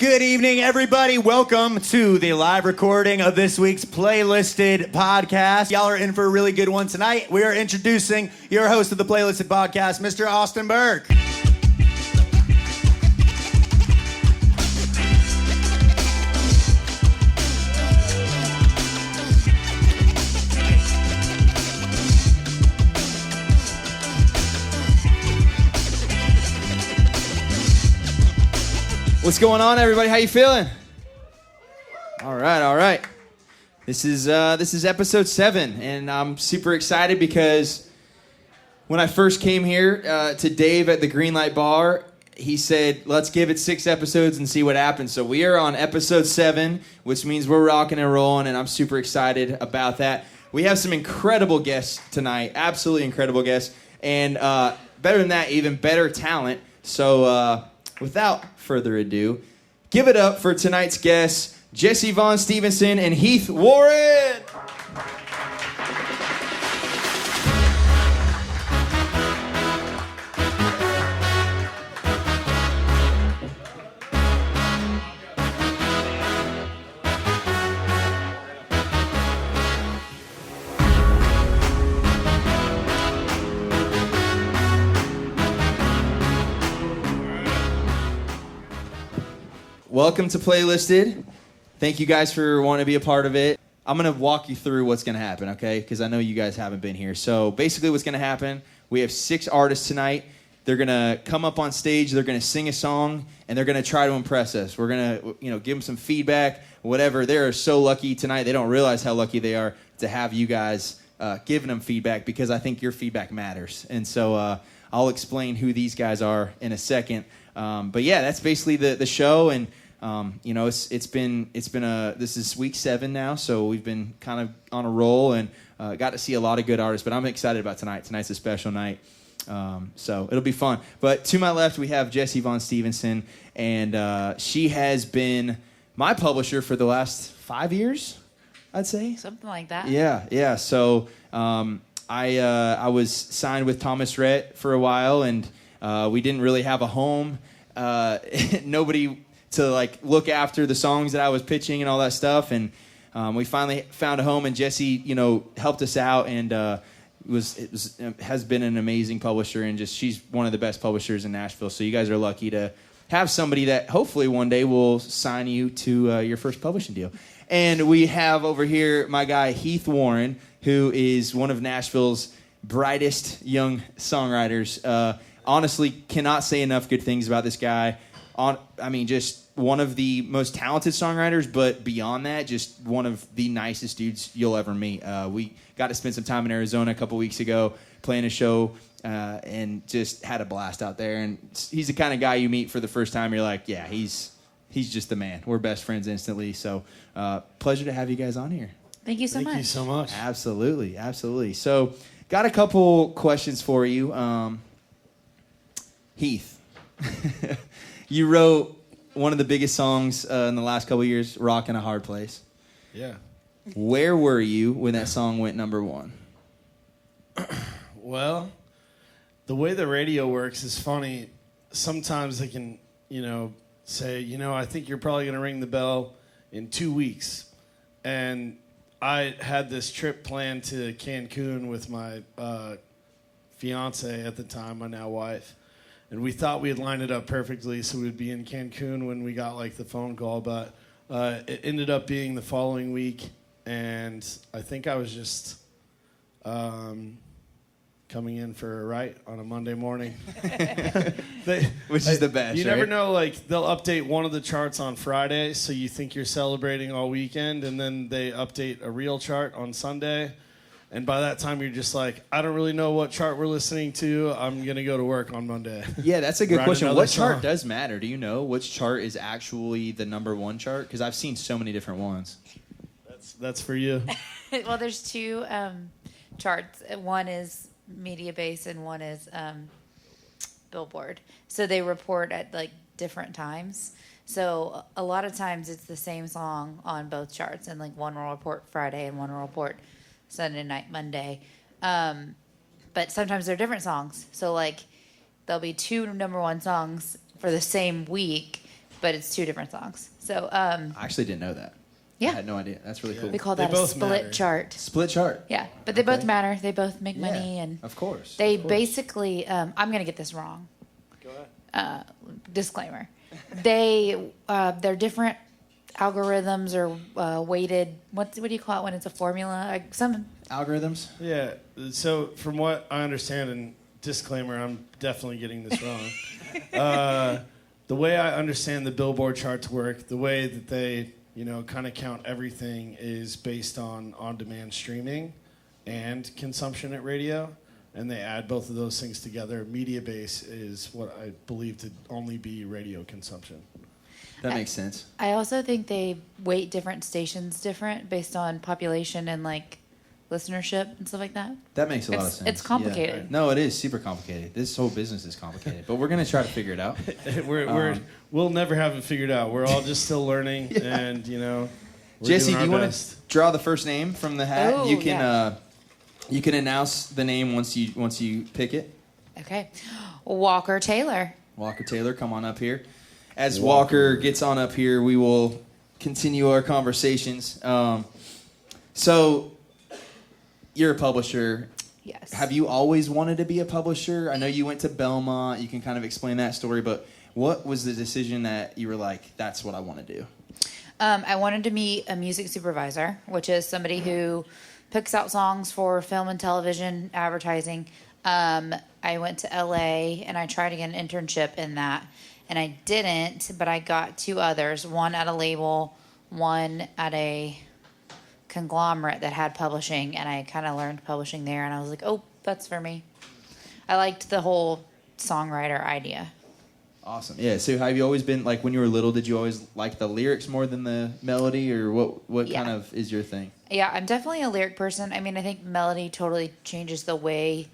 Good evening, everybody. Welcome to the live recording of this week's Playlisted podcast. Y'all are in for a really good one tonight. We are introducing your host of the Playlisted podcast, Mr. Austin Burke. What's going on, everybody? How you feeling? All right. This is episode 7, and I'm super excited because when I first came here to Dave at the Greenlight Bar, he said, let's give it 6 episodes and see what happens. So we are on episode 7, which means we're rocking and rolling, and I'm super excited about that. We have some incredible guests tonight, absolutely incredible guests, and better than that, even better talent. So without further ado, give it up for tonight's guests, Jessi Vaughn Stevenson and Heath Warren. Welcome to Playlisted. Thank you guys for wanting to be a part of it. I'm going to walk you through what's going to happen, okay? Because I know you guys haven't been here. So basically what's going to happen, we have 6 artists tonight. They're going to come up on stage, they're going to sing a song, and they're going to try to impress us. We're going to, give them some feedback, whatever. They are so lucky tonight. They don't realize how lucky they are to have you guys giving them feedback, because I think your feedback matters. And so I'll explain who these guys are in a second. But yeah, that's basically the show. And this is week 7 now, so we've been kind of on a roll and got to see a lot of good artists, but I'm excited about tonight. Tonight's a special night, so it'll be fun. But to my left, we have Jessi Vaughn Stevenson, and she has been my publisher for the last 5 years, I'd say. Something like that. Yeah. So I was signed with Thomas Rhett for a while, and we didn't really have a home. Nobody to look after the songs that I was pitching and all that stuff, and we finally found a home, and Jessi, helped us out, and has been an amazing publisher, and she's one of the best publishers in Nashville. So you guys are lucky to have somebody that hopefully one day will sign you to your first publishing deal. And we have over here my guy Heath Warren, who is one of Nashville's brightest young songwriters. Honestly, cannot say enough good things about this guy. Just one of the most talented songwriters, but beyond that, just one of the nicest dudes you'll ever meet. We got to spend some time in Arizona a couple weeks ago playing a show and just had a blast out there. And he's the kind of guy you meet for the first time. You're like, yeah, he's just the man. We're best friends instantly. So pleasure to have you guys on here. Thank you so much. Thank you so much. Absolutely. So got a couple questions for you. Heath, you wrote one of the biggest songs in the last couple of years, Rockin' a Hard Place. Yeah. Where were you when that song went number 1? Well, the way the radio works is funny. Sometimes they can, say, I think you're probably going to ring the bell in 2 weeks. And I had this trip planned to Cancun with my fiance at the time, my now wife. And we thought we had lined it up perfectly so we'd be in Cancun when we got the phone call, but it ended up being the following week, and I think I was just coming in for a write on a Monday morning. Which is the best, You right? never know, they'll update one of the charts on Friday, so you think you're celebrating all weekend, and then they update a real chart on Sunday. And by that time, you're just like, I don't really know what chart we're listening to. I'm going to go to work on Monday. Yeah, that's a good question. What chart song. does matter? Do you know which chart is actually the number 1 chart? Because I've seen so many different ones. That's for you. Well, there's 2 charts. One is Mediabase and one is Billboard. So they report at different times. So a lot of times it's the same song on both charts, and one will report Friday and one will report Sunday night, Monday. But sometimes they're different songs. So there'll be 2 number 1 songs for the same week, but it's 2 different songs. So I actually didn't know that. yeah, I had no idea. That's really cool. we call They that a both split matter. chart. Split chart. Yeah, but they both Okay. matter. They both make money, Yeah, and of course. they of course. basically. I'm going to get this wrong. Go ahead. Disclaimer: they're different algorithms or weighted. What do you call it when it's a formula? Some algorithms. Yeah. So from what I understand, and disclaimer, I'm definitely getting this wrong. The way I understand the Billboard charts work, the way that they, kind of count everything is based on on-demand streaming and consumption at radio, and they add both of those things together. Media base is what I believe to only be radio consumption. That makes sense. I also think they weight different stations different based on population and like listenership and stuff like that. That makes a lot of It's- sense. it's complicated. Yeah. No, it is super complicated. This whole business is complicated, but we're gonna try to figure it out. We'll never have it figured out. We're all just still learning, and we're Jessi, doing do our you want best. to draw the first name from the hat? Oh, You can yeah. you can announce the name once you pick it. Okay, Walker Taylor. Walker Taylor, come on up here. As Walker gets on up here, we will continue our conversations. So, you're a publisher. Yes. Have you always wanted to be a publisher? I know you went to Belmont. You can kind of explain that story, but what was the decision that you were like, that's what I want to do? I wanted to meet a music supervisor, which is somebody who picks out songs for film and television advertising. I went to LA and I tried to get an internship in that, and I didn't, but I got 2 others, one at a label, one at a conglomerate that had publishing, and I kind of learned publishing there, and I was like, oh, that's for me. I liked the whole songwriter idea. Awesome. Yeah, so have you always been, like when you were little, did you always like the lyrics more than the melody, or what Yeah. kind of is your thing? Yeah, I'm definitely a lyric person. I mean, I think melody totally changes the way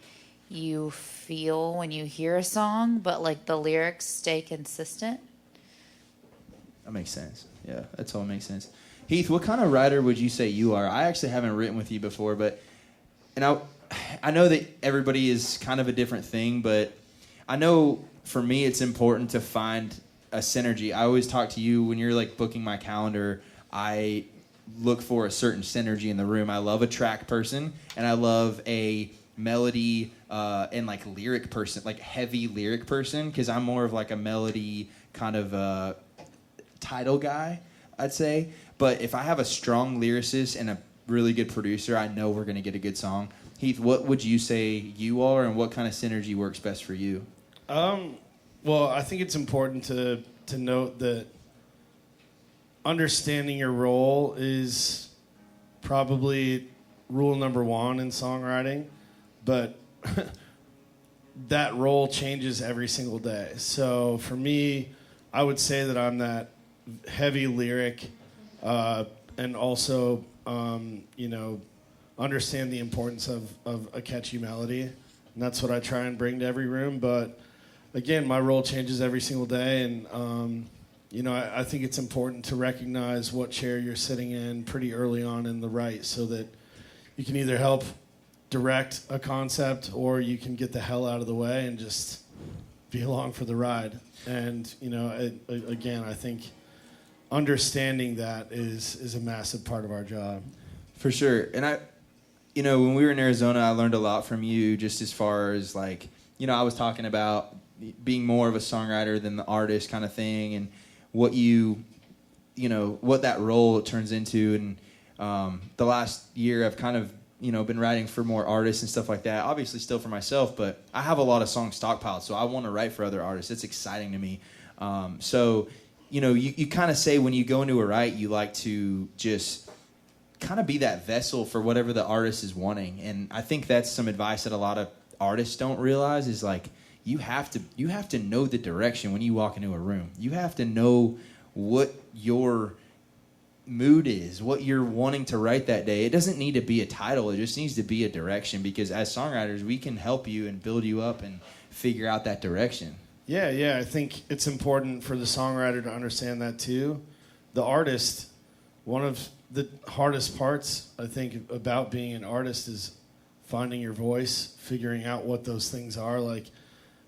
you feel when you hear a song, but like the lyrics stay consistent. That makes sense. Yeah, that totally makes sense. Heath, what kind of writer would you say you are? I actually haven't written with you before, and I know that everybody is kind of a different thing, but I know for me it's important to find a synergy. I always talk to you when you're like booking my calendar. I look for a certain synergy in the room. I love a track person, and I love a melody and like lyric person, like heavy lyric person, because I'm more of like a melody kind of title guy, I'd say. But if I have a strong lyricist and a really good producer, I know we're going to get a good song. Heath, what would you say you are, and what kind of synergy works best for you? Well, I think it's important to note that understanding your role is probably rule number 1 in songwriting, but that role changes every single day. So for me, I would say that I'm that heavy lyric, and also, understand the importance of a catchy melody. And that's what I try and bring to every room. But again, my role changes every single day. And, I think it's important to recognize what chair you're sitting in pretty early on in the write, so that you can either help direct a concept, or you can get the hell out of the way and just be along for the ride. And, again, I think understanding that is a massive part of our job. For sure. And when we were in Arizona, I learned a lot from you, just as far as like, I was talking about being more of a songwriter than the artist kind of thing, and what what that role turns into. And the last year I've kind of, been writing for more artists and stuff like that. Obviously still for myself, but I have a lot of songs stockpiled, so I want to write for other artists. It's exciting to me. So, you kind of say when you go into a write, you like to just kind of be that vessel for whatever the artist is wanting. And I think that's some advice that a lot of artists don't realize, is like, you have to know the direction when you walk into a room. You have to know what your mood is, what you're wanting to write that day. It doesn't need to be a title. It just needs to be a direction, because as songwriters, we can help you and build you up and figure out that direction. Yeah, I think it's important for the songwriter to understand that too. The artist, one of the hardest parts, I think, about being an artist is finding your voice, figuring out what those things are. Like,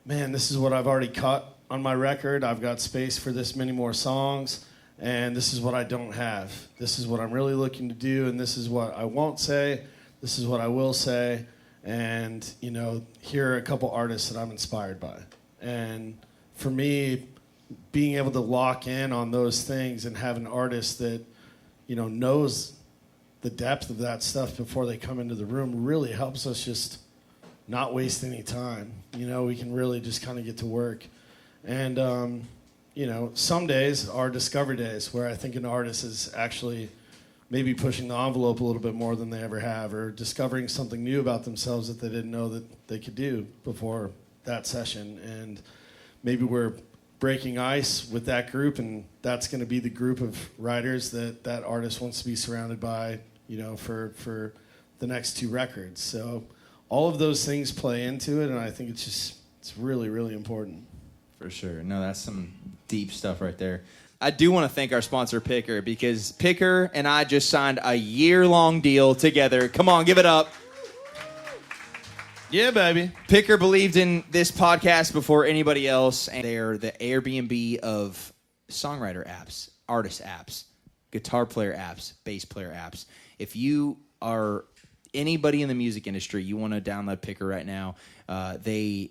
man, this is what I've already cut on my record. I've got space for this many more songs, and this is what I don't have. This is what I'm really looking to do, and this is what I won't say. This is what I will say. And, you know, here are a couple artists that I'm inspired by. And for me, being able to lock in on those things and have an artist that, you know, knows the depth of that stuff before they come into the room really helps us just not waste any time. You know, we can really just kind of get to work. And, you know, some days are discovery days where I think an artist is actually maybe pushing the envelope a little bit more than they ever have, or discovering something new about themselves that they didn't know that they could do before that session. And maybe we're breaking ice with that group, and that's going to be the group of writers that that artist wants to be surrounded by, you know, for the next 2 records. So all of those things play into it, and I think it's really, really important. For sure. No, that's some deep stuff right there. I do want to thank our sponsor, Picker, because Picker and I just signed a year-long deal together. Come on, give it up. Yeah, baby. Picker believed in this podcast before anybody else, and they're the Airbnb of songwriter apps, artist apps, guitar player apps, bass player apps. If you are anybody in the music industry, you want to download Picker right now, they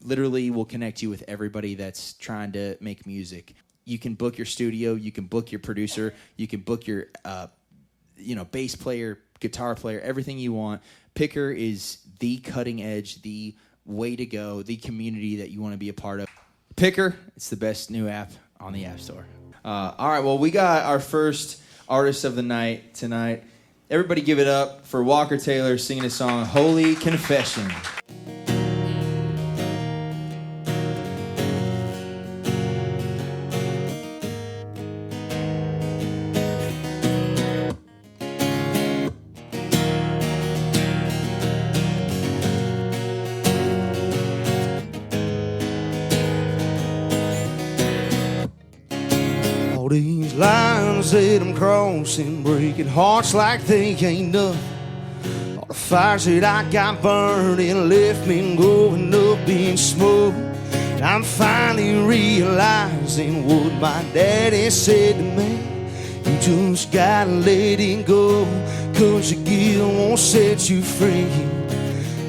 literally will connect you with everybody that's trying to make music. You can book your studio, you can book your producer, you can book your bass player, guitar player, everything you want. Picker is the cutting edge, the way to go, the community that you want to be a part of. Picker, it's the best new app on the App Store. All right, well, we got our first artist of the night tonight. Everybody give it up for Walker Taylor singing his song, Holy Confession. All these lines that I'm crossing, breaking hearts like they ain't nothing. All the fires that I got burning left me going up in smoke. And I'm finally realizing what my daddy said to me. You just gotta let it go, 'cause your guilt won't set you free.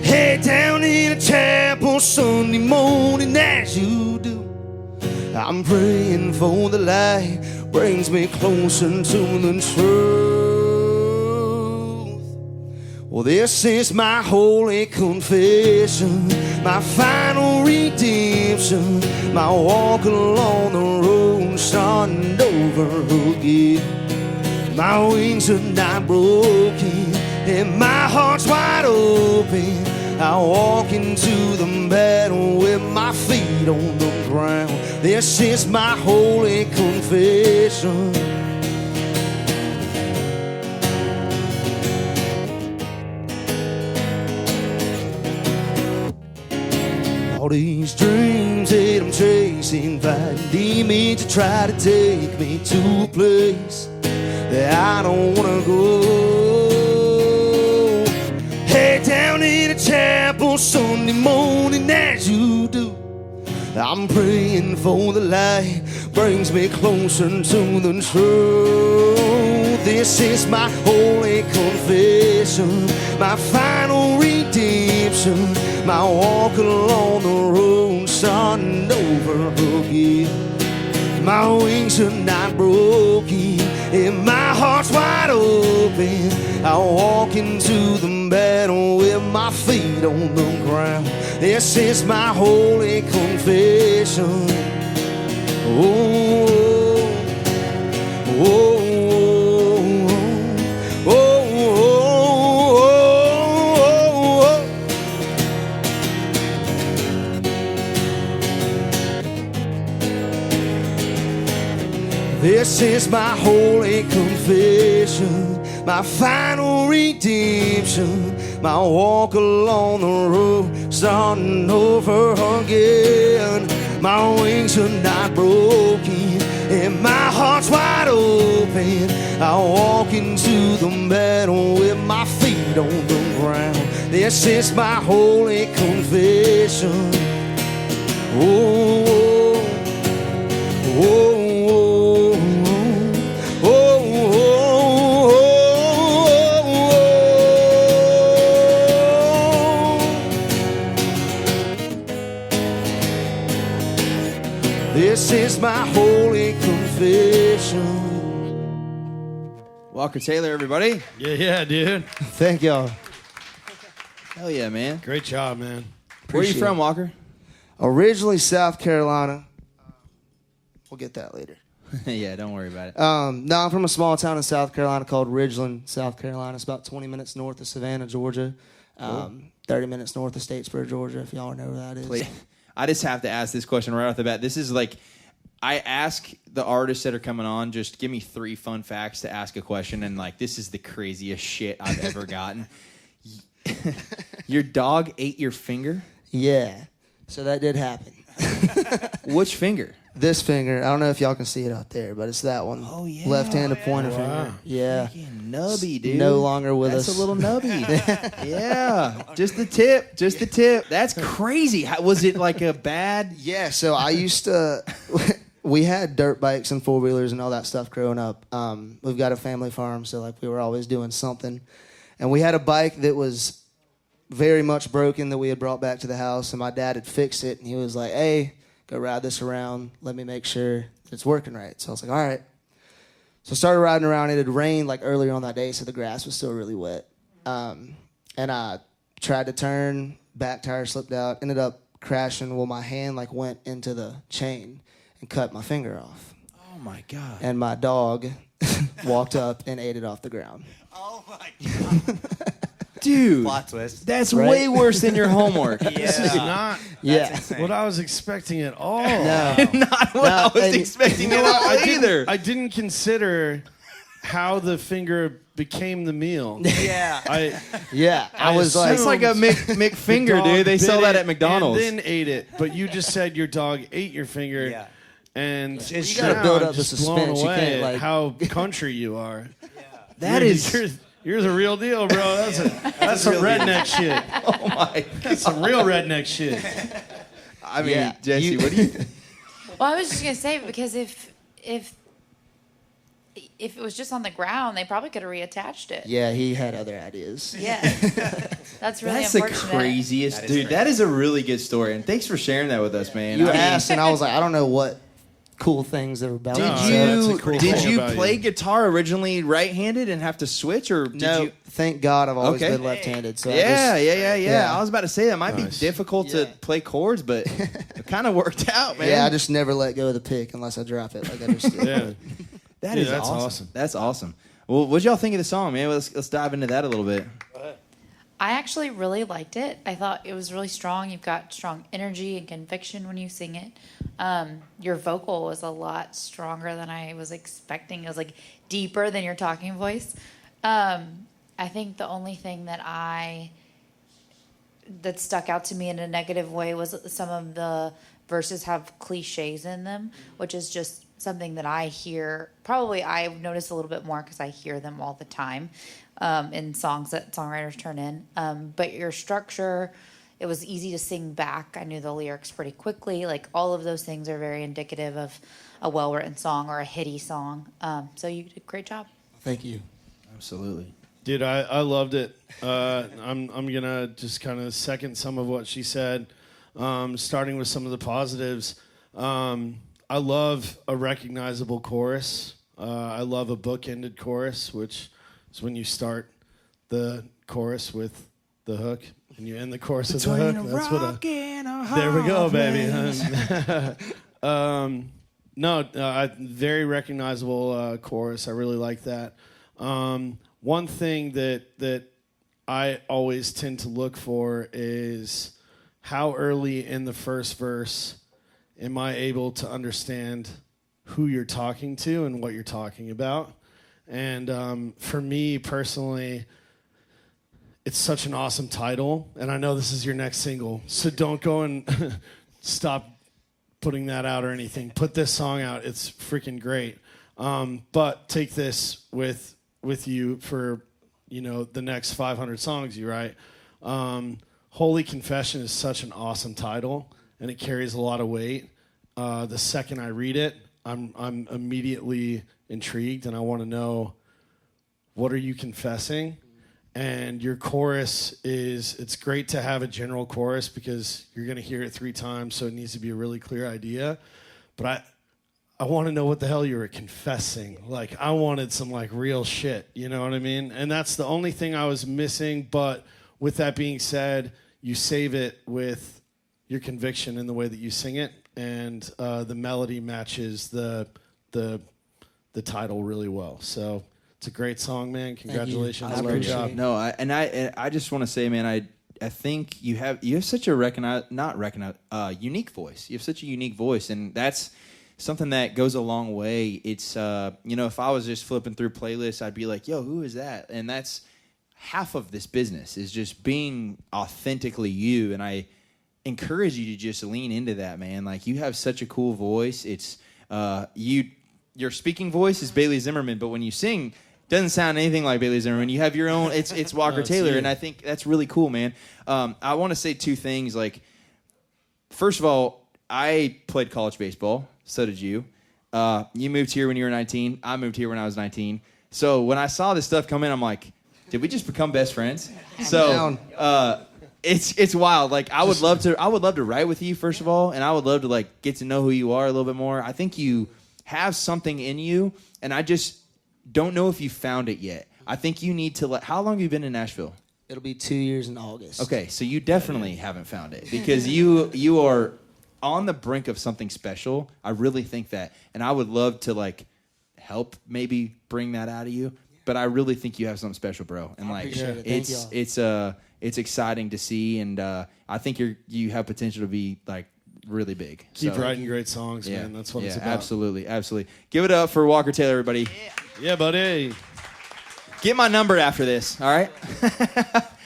Head down in a chapel Sunday morning as you do. I'm praying for the light brings me closer to the truth. Well, this is my holy confession, my final redemption, my walk along the road starting over again. My wings are not broken and my heart's wide open. I walk into the battle with my feet on the ground. This is my holy confession. All these dreams that I'm chasing, fighting demons to try to take me to a place that I don't wanna go. Head down in a chapel Sunday morning as you do. I'm praying for the light brings me closer to the truth. This is my holy confession, my final redemption, my walk along the road starting over again. My wings are not broken and my heart's wide open. I walk into the battle with my feet on the ground. This is my holy confession. Oh, oh, oh, oh, oh, oh, oh. This is my holy confession, my final redemption, my walk along the road starting over again. My wings are not broken and my heart's wide open. I walk into the battle with my feet on the ground. This is my holy confession. Oh, This is my holy confession. Walker Taylor, everybody. Yeah, dude. Thank y'all. Hell yeah, man. Great job, man. Where are you from, Walker? Originally South Carolina. We'll get that later. Yeah, don't worry about it. No, I'm from a small town in South Carolina called Ridgeland, South Carolina. It's about 20 minutes north of Savannah, Georgia. 30 minutes north of Statesboro, Georgia, if y'all know where that is. I just have to ask this question right off the bat. This is like, I ask the artists that are coming on, just give me 3 fun facts to ask a question, and like, this is the craziest shit I've ever gotten. Your dog ate your finger? Yeah, so that did happen. Which finger? This finger, I don't know if y'all can see it out there, but it's that one. Oh, yeah. Left-handed pointer finger. Yeah. Freaking nubby, dude. No longer with That's us. a little nubby. Yeah. Just the tip. Just the tip. That's crazy. How, was it like a bad... Yeah, so I used to... We had dirt bikes and four-wheelers and all that stuff growing up. We've got a family farm, so like we were always doing something. And we had a bike that was very much broken that we had brought back to the house, and my dad had fixed it, and he was like, hey... go ride this around. Let me make sure that it's working right. So I was like, all right. So I started riding around. It had rained like earlier on that day, so the grass was still really wet. And I tried to turn, back tire slipped out, ended up crashing. Well, my hand like went into the chain and cut my finger off. Oh, my God. And my dog walked up and ate it off the ground. Oh my God. Dude, Plot twist. that's Right? way worse than your homework. This is not Yeah. insane. what I was expecting at all. No. Not what I was and- expecting You at know all what? either. I didn't consider how the finger became the meal. Yeah. Yeah. I was like, That's like a McFinger, dog dude. They bit sell that it at McDonald's. and then ate it. But you just said your dog ate your finger. Yeah. And You gotta now build I'm up the just blown suspense. You away can't, at like- how country you are. That is... You're the real deal, bro. That's some redneck shit. Oh, my. That's some real redneck shit. I mean, Yeah, Jessi, what do you think? Well, I was just gonna say, because if it was just on the ground, they probably could have reattached it. yeah, he had other ideas. Yeah. That's really That's the unfortunate. craziest. That is Dude, crazy. that is a really good story. And thanks for sharing that with us, man. You I mean, asked, and I was like, I don't know what cool things that are about. Did No, it. that's a you cool did thing you about play you. guitar originally right-handed and have to switch, or did No, you? thank God I've always Okay. been left-handed. So Yeah. yeah. I was about to say that might be Nice. difficult to Yeah. play chords, but it kind of worked out, man. Yeah, I just never let go of the pick unless I drop it like I just did. Yeah. That Dude, is that's awesome. awesome. That's awesome. Well, what y'all think of the song, man? Let's dive into that a little bit. I actually really liked it. I thought it was really strong. You've got strong energy and conviction when you sing it. Your vocal was a lot stronger than I was expecting. It was like deeper than your talking voice. I think the only thing that stuck out to me in a negative way was some of the verses have cliches in them, which is just something that I hear. Probably I've noticed a little bit more because I hear them all the time in songs that songwriters turn in. But your structure, it was easy to sing back. I knew the lyrics pretty quickly. Like all of those things are very indicative of a well-written song or a hitty song. So you did a great job. Thank you. Absolutely. Dude, I loved it. I'm gonna just kind of second some of what she said, starting with some of the positives. I love a recognizable chorus. I love a bookended chorus, which is when you start the chorus with the hook and you end the chorus with the hook. That's what there we go, baby. Very recognizable chorus. I really like that. One thing that I always tend to look for is how early in the first verse am I able to understand who you're talking to and what you're talking about. And for me personally, it's such an awesome title. And I know this is your next single, so don't go and stop putting that out or anything. Put this song out. It's freaking great. But take this with you for, the next 500 songs you write. Holy Confession is such an awesome title, and it carries a lot of weight. The second I read it, I'm immediately intrigued, and I want to know, what are you confessing? And your chorus it's great to have a general chorus because you're going to hear it 3 times, so it needs to be a really clear idea. But I want to know what the hell you were confessing. Like, I wanted some, like, real shit, you know what I mean? And that's the only thing I was missing, but with that being said, you save it with your conviction in the way that you sing it, and the melody matches the title really well. So it's a great song, man. Congratulations. I Great appreciate job. it. No, I just want to say, man, I think you have such a unique voice. You have such a unique voice, and that's something that goes a long way. It's if I was just flipping through playlists, I'd be like, yo, who is that? And that's half of this business, is just being authentically you. And I encourage you to just lean into that, man. Like, you have such a cool voice. It's your speaking voice is Bailey Zimmerman, but when you sing, doesn't sound anything like Bailey Zimmerman. You have your own. It's Walker Taylor, and I think that's really cool, man. I want to say 2 things. Like, first of all, I played college baseball. So did you. You moved here when you were 19. I moved here when I was 19. So when I saw this stuff come in, I'm like, did we just become best friends? So it's wild. Like, I would love to write with you, first of all, and I would love to, like, get to know who you are a little bit more. I think you have something in you, and I just don't know if you found it yet. I think you need to how long have you been in Nashville? It'll be 2 years in August. Okay, so you definitely haven't found it, because you are on the brink of something special. I really think that, and I would love to, like, help maybe bring that out of you. But I really think you have something special, bro. And, like, it's exciting to see, and I think you have potential to be, like, really big. Keep writing great songs, man. That's what it's about. Absolutely. Give it up for Walker Taylor, everybody. Yeah, buddy. Get my number after this, all right?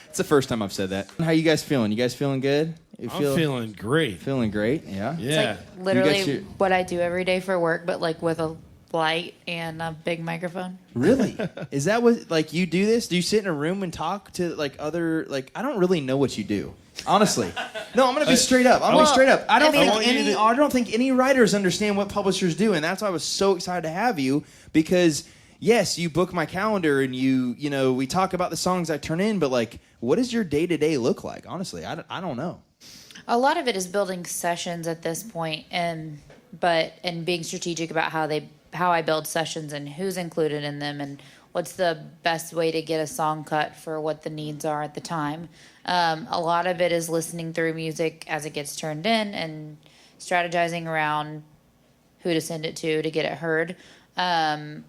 It's the first time I've said that. How you guys feeling? You guys feeling good? I'm feeling great. Feeling great, yeah? Yeah. It's like literally what I do every day for work, but, like, with a light and a big microphone. Really? Is that what, like, you do this? Do you sit in a room and talk to, like, other, like, I don't really know what you do. Honestly. No, I'm going to be straight up. I don't think any writers understand what publishers do, and that's why I was so excited to have you, because yes, you book my calendar and we talk about the songs I turn in, but, like, what does your day-to-day look like? Honestly, I don't know. A lot of it is building sessions at this point, and being strategic about how I build sessions and who's included in them and what's the best way to get a song cut for what the needs are at the time. A lot of it is listening through music as it gets turned in and strategizing around who to send it to get it heard. You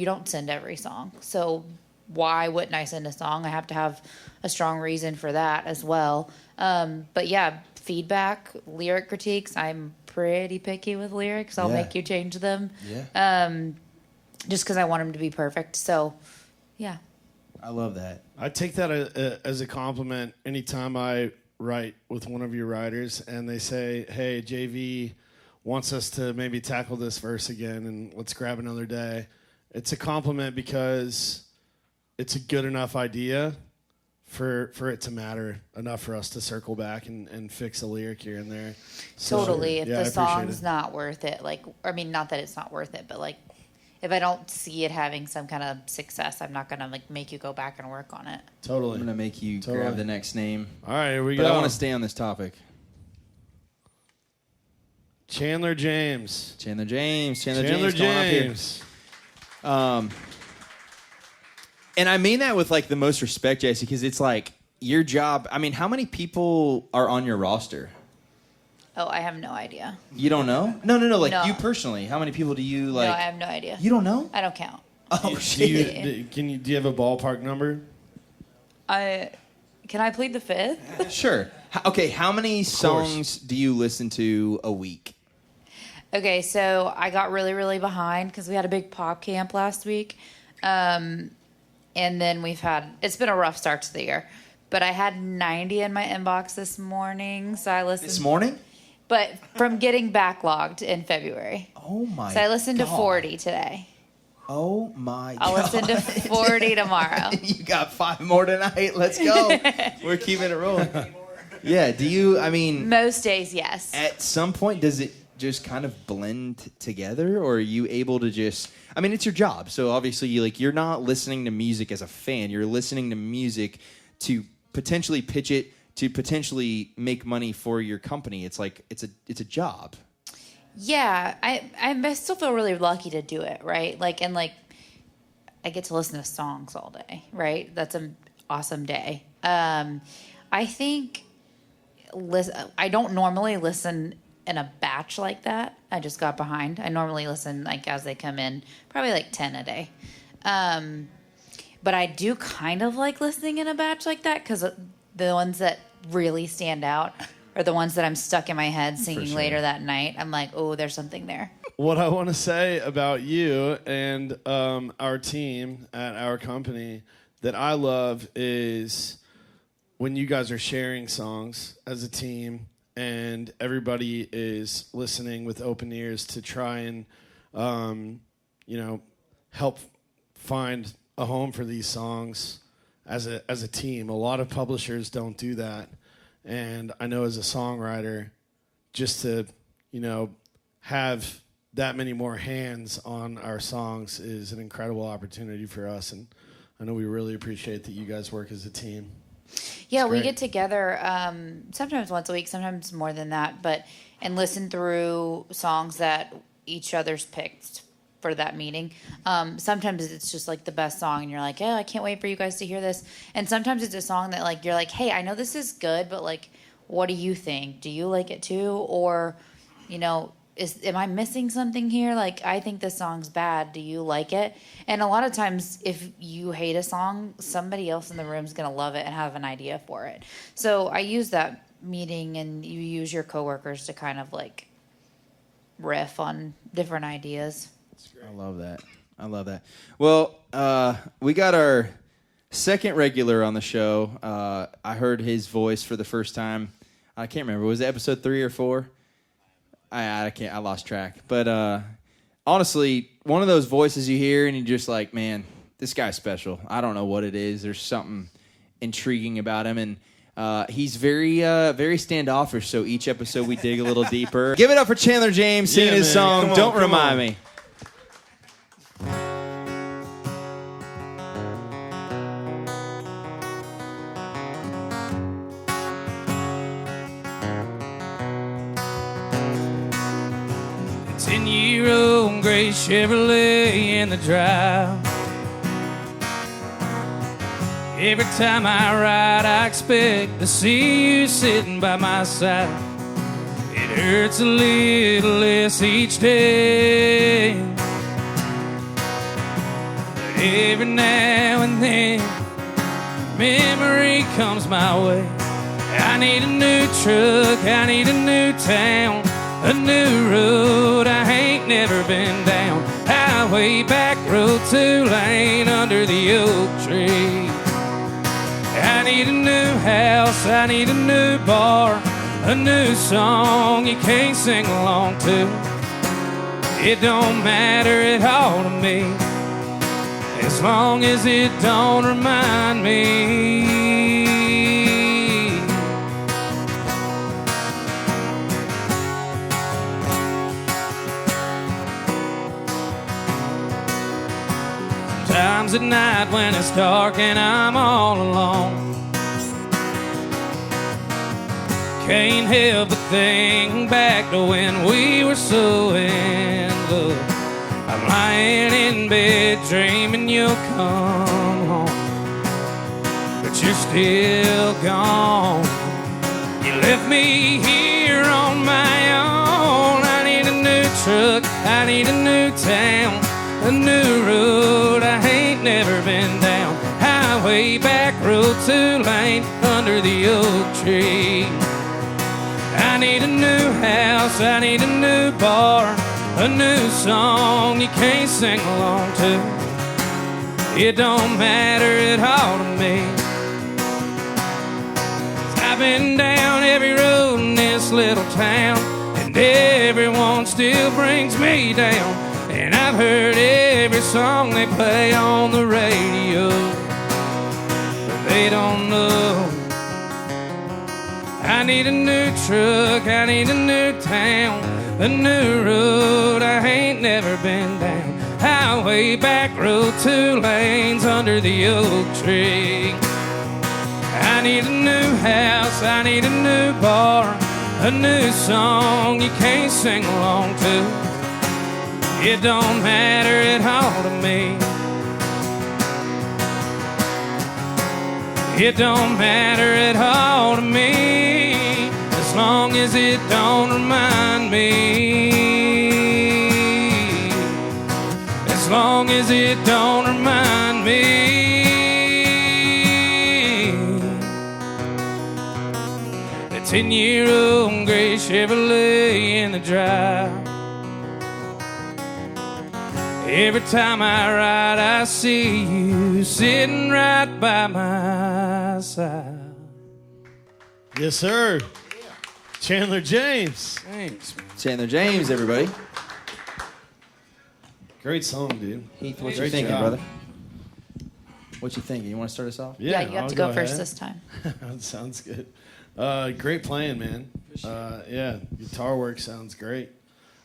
don't send every song. So why wouldn't I send a song? I have to have a strong reason for that as well. But yeah, feedback, lyric critiques. I'm pretty picky with lyrics. I'll make you change them. Yeah. Just because I want them to be perfect. So, yeah. I love that. I take that as a compliment anytime I write with one of your writers and they say, hey, JV wants us to maybe tackle this verse again and let's grab another day. It's a compliment because it's a good enough idea for it to matter enough for us to circle back and fix a lyric here and there. Totally. If the song's not worth it, not that it's not worth it, but, like, if I don't see it having some kind of success, I'm not going to, like, make you go back and work on it. Totally. I'm going to make you grab the next name. All right, here we go. But I want to stay on this topic. Chandler James. Chandler James. And I mean that with, like, the most respect, Jessi, because it's like your job. I mean, how many people are on your roster? Oh, I have no idea. You don't know? No. Like, No. you personally, how many people do you, like? No, I have no idea. You don't know? I don't count. Oh, Do shit. do you have a ballpark number? Can I plead the fifth? Sure. Okay, how many songs do you listen to a week? Okay, so I got really, really behind because we had a big pop camp last week. And then it's been a rough start to the year. But I had 90 in my inbox this morning, so I listened. This morning? But from getting backlogged in February. Oh, my God. So I listened to 40 today. Oh, my God. I'll listen to 40 tomorrow. You got 5 more tonight. Let's go. We're keeping it rolling. Yeah, do you, Most days, yes. at some point, does it just kind of blend together, or are you able to just? I mean, it's your job, so obviously you're not listening to music as a fan. You're listening to music to potentially pitch it, to potentially make money for your company. It's like it's a job. Yeah, I still feel really lucky to do it, right? I get to listen to songs all day, right? That's an awesome day. I think I don't normally listen in a batch like that. I just got behind. I normally listen as they come in, probably 10 a day. But I do kind of like listening in a batch like that because the ones that really stand out are the ones that I'm stuck in my head singing later that night. I'm like, oh, there's something there. What I want to say about you and our team at our company that I love is when you guys are sharing songs as a team and everybody is listening with open ears to try and, help find a home for these songs as a team. A lot of publishers don't do that. And I know as a songwriter, just to, have that many more hands on our songs is an incredible opportunity for us. And I know we really appreciate that you guys work as a team. Yeah, we get together sometimes once a week, sometimes more than that, and listen through songs that each other's picked for that meeting. Sometimes it's just the best song and you're like, oh, I can't wait for you guys to hear this. And sometimes it's a song that you're like, hey, I know this is good, but what do you think? Do you like it too? Or, am I missing something here? I think this song's bad. Do you like it? And a lot of times if you hate a song, somebody else in the room is going to love it and have an idea for it. So I use that meeting, and you use your coworkers to kind of riff on different ideas. I love that. Well, we got our second regular on the show. I heard his voice for the first time. I can't remember. Was it episode 3 or 4? I can't. I lost track. But honestly, one of those voices you hear and you're just like, man, this guy's special. I don't know what it is. There's something intriguing about him, and he's very standoffish. So each episode we dig a little deeper. Give it up for Chandler James singing his song "Don't Remind Me." Gray Chevrolet in the drive. Every time I ride, I expect to see you sitting by my side. It hurts a little less each day, but every now and then memory comes my way. I need a new truck, I need a new town, a new road I ain't never been down. Highway, back road, 2-lane under the oak tree. I need a new house, I need a new bar, a new song you can't sing along to. It don't matter at all to me, as long as it don't remind me. Times at night when it's dark and I'm all alone, can't help but think back to when we were so in love. I'm lying in bed dreaming you'll come home, but you're still gone. You left me here on my own. I need a new truck, I need a new town, a new road I ain't never been down. Highway, back road, 2-lane under the oak tree. I need a new house, I need a new bar, a new song you can't sing along to. It don't matter at all to me. I've been down every road in this little town, and everyone still brings me down. And I've heard every song they play on the radio, but they don't know. I need a new truck, I need a new town, A new road I ain't never been down. Highway, back road, 2 lanes under the oak tree. I need a new house, I need a new bar, a new song you can't sing along to. It don't matter at all to me. It don't matter at all to me, as long as it don't remind me. As long as it don't remind me. The 10-year-old gray Chevrolet in the drive. Every time I ride, I see you sitting right by my side. Yes, sir. Chandler James. Thanks, man. Chandler James, everybody. Great song, dude. Heath, what you Great thinking, job. brother? What you thinking? You want to start us off? Yeah, you have I'll to go first ahead. this time. That sounds good. Great playing, man. Yeah, guitar work sounds great.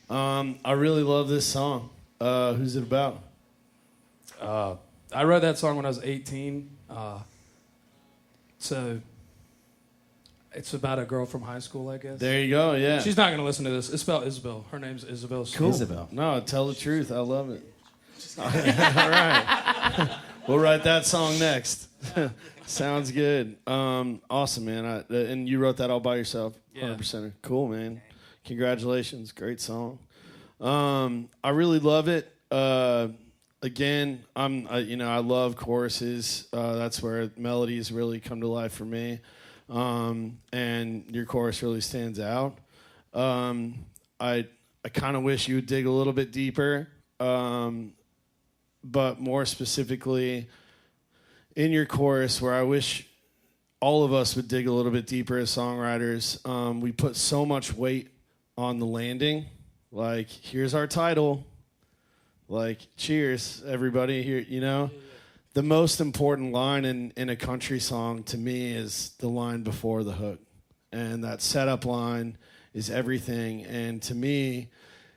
I really love this song. Who's it about? I wrote that song when I was 18. So it's about a girl from high school, I guess. There you go, yeah. She's not going to listen to this. It's about Isabel. Her name's Isabel. Cool. Isabel. No, tell the truth. I love it. All right. We'll write that song next. Sounds good. Awesome, man. And you wrote that all by yourself? Yeah. 100%. Cool, man. Congratulations. Great song. I really love it. Again, I love choruses. That's where melodies really come to life for me. And your chorus really stands out. I kind of wish you would dig a little bit deeper. But more specifically in your chorus, where I wish all of us would dig a little bit deeper as songwriters. We put so much weight on the landing. Like, here's our title. Like, cheers, everybody. Here, you know. The most important line in a country song to me is the line before the hook. And that setup line is everything. And to me,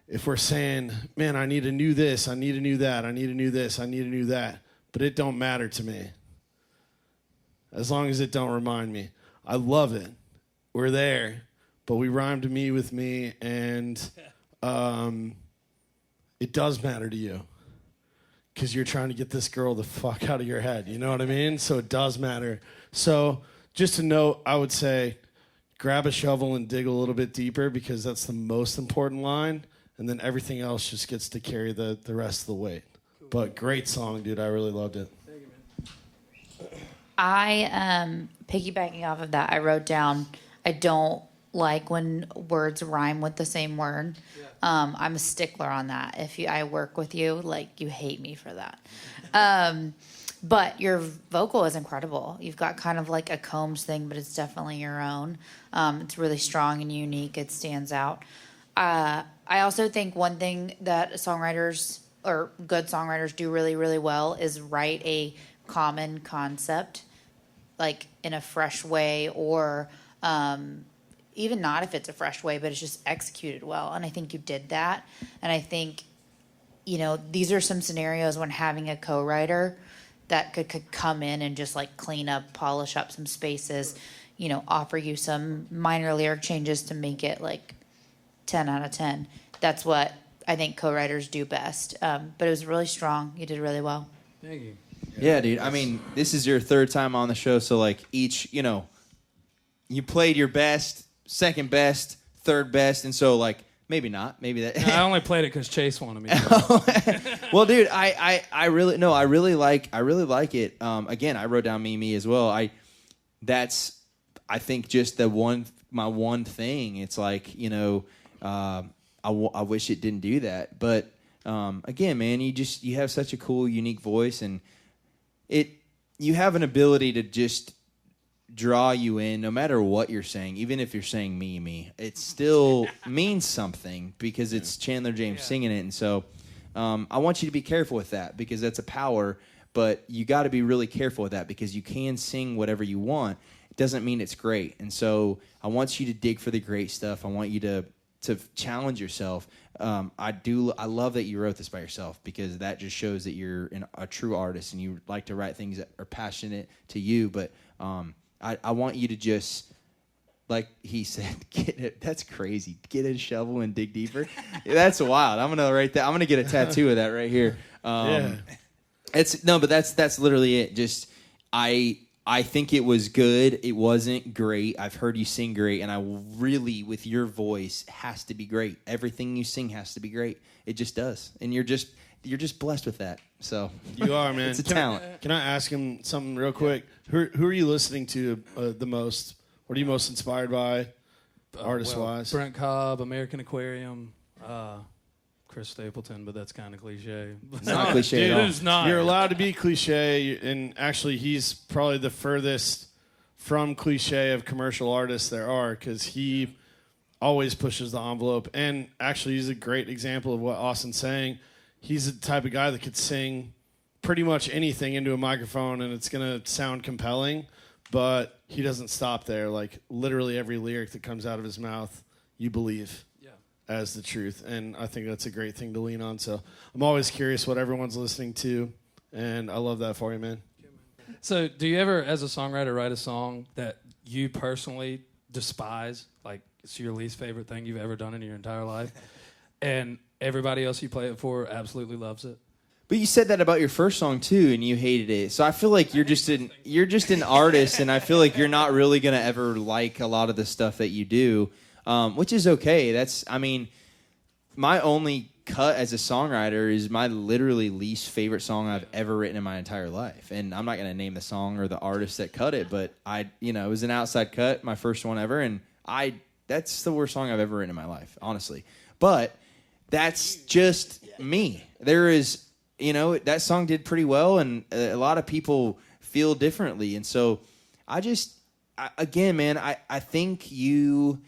if we're saying, man, I need a new this, I need a new that, I need a new this, I need a new that, but it don't matter to me. As long as it don't remind me. I love it. We're there. But we rhymed me with me, and it does matter to you. Because you're trying to get this girl the fuck out of your head. You know what I mean? So it does matter. So just a note, I would say grab a shovel and dig a little bit deeper, because that's the most important line. And then everything else just gets to carry the rest of the weight. Cool. But great song, dude. I really loved it. Thank you, man. I, piggybacking off of that, I wrote down, I don't like when words rhyme with the same word. Yeah. I'm a stickler on that. If I work with you, like, you hate me for that. But your vocal is incredible. You've got kind of like a Combs thing, but it's definitely your own. It's really strong and unique. It stands out. I also think one thing that songwriters or good songwriters do really, really well is write a common concept, like in a fresh way, or even not if it's a fresh way, but it's just executed well. And I think you did that. And I think, these are some scenarios when having a co-writer that could come in and just like clean up, polish up some spaces, offer you some minor lyric changes to make it like 10 out of 10. That's what I think co-writers do best. But it was really strong. You did really well. Thank you. Yeah, dude. I mean, this is your third time on the show, so like each, you played your best, second best, third best, and so like maybe not, maybe that. I only played it because Chase wanted me to. Well, dude, I really like it. Again, I wrote down me as well. I think just my one thing. It's like I wish it didn't do that, but again, man, you have such a cool, unique voice, and you have an ability to just draw you in no matter what you're saying. Even if you're saying me, it still means something because it's Chandler James singing it. And so I want you to be careful with that, because that's a power, but you got to be really careful with that, because you can sing whatever you want. It doesn't mean it's great. And so I want you to dig for the great stuff. I want you to to challenge yourself. I love that you wrote this by yourself, because that just shows that you're a true artist and you like to write things that are passionate to you. But I want you to just, like he said, get it. That's crazy. Get a shovel and dig deeper. That's wild. I'm gonna write that. I'm gonna get a tattoo of that right here. Yeah. But that's literally it. Just I think it was good. It wasn't great. I've heard you sing great, and I really, with your voice, has to be great. Everything you sing has to be great. It just does, and you're just blessed with that. So you are, man. It's a talent. Can I ask him something real quick? Who are you listening to the most? What are you most inspired by, artist-wise? Brent Cobb, American Aquarium, Chris Stapleton, but that's kind of cliche. It's not cliche at all. It is not. You're allowed to be cliche, and actually, he's probably the furthest from cliche of commercial artists there are, because he always pushes the envelope. And actually, he's a great example of what Austin's saying. He's the type of guy that could sing pretty much anything into a microphone, and it's going to sound compelling, but he doesn't stop there. Like, literally every lyric that comes out of his mouth, you believe as the truth, and I think that's a great thing to lean on. So I'm always curious what everyone's listening to, and I love that for you, man. So do you ever, as a songwriter, write a song that you personally despise, like it's your least favorite thing you've ever done in your entire life, and everybody else you play it for absolutely loves it? But you said that about your first song too, and you hated it. So I feel like you're just an artist, and I feel like you're not really gonna ever like a lot of the stuff that you do. Which is okay. My only cut as a songwriter is my literally least favorite song I've ever written in my entire life. And I'm not going to name the song or the artist that cut it, but it was an outside cut, my first one ever. And that's the worst song I've ever written in my life, honestly. But that's just me. There is, that song did pretty well, and a lot of people feel differently. And so I think you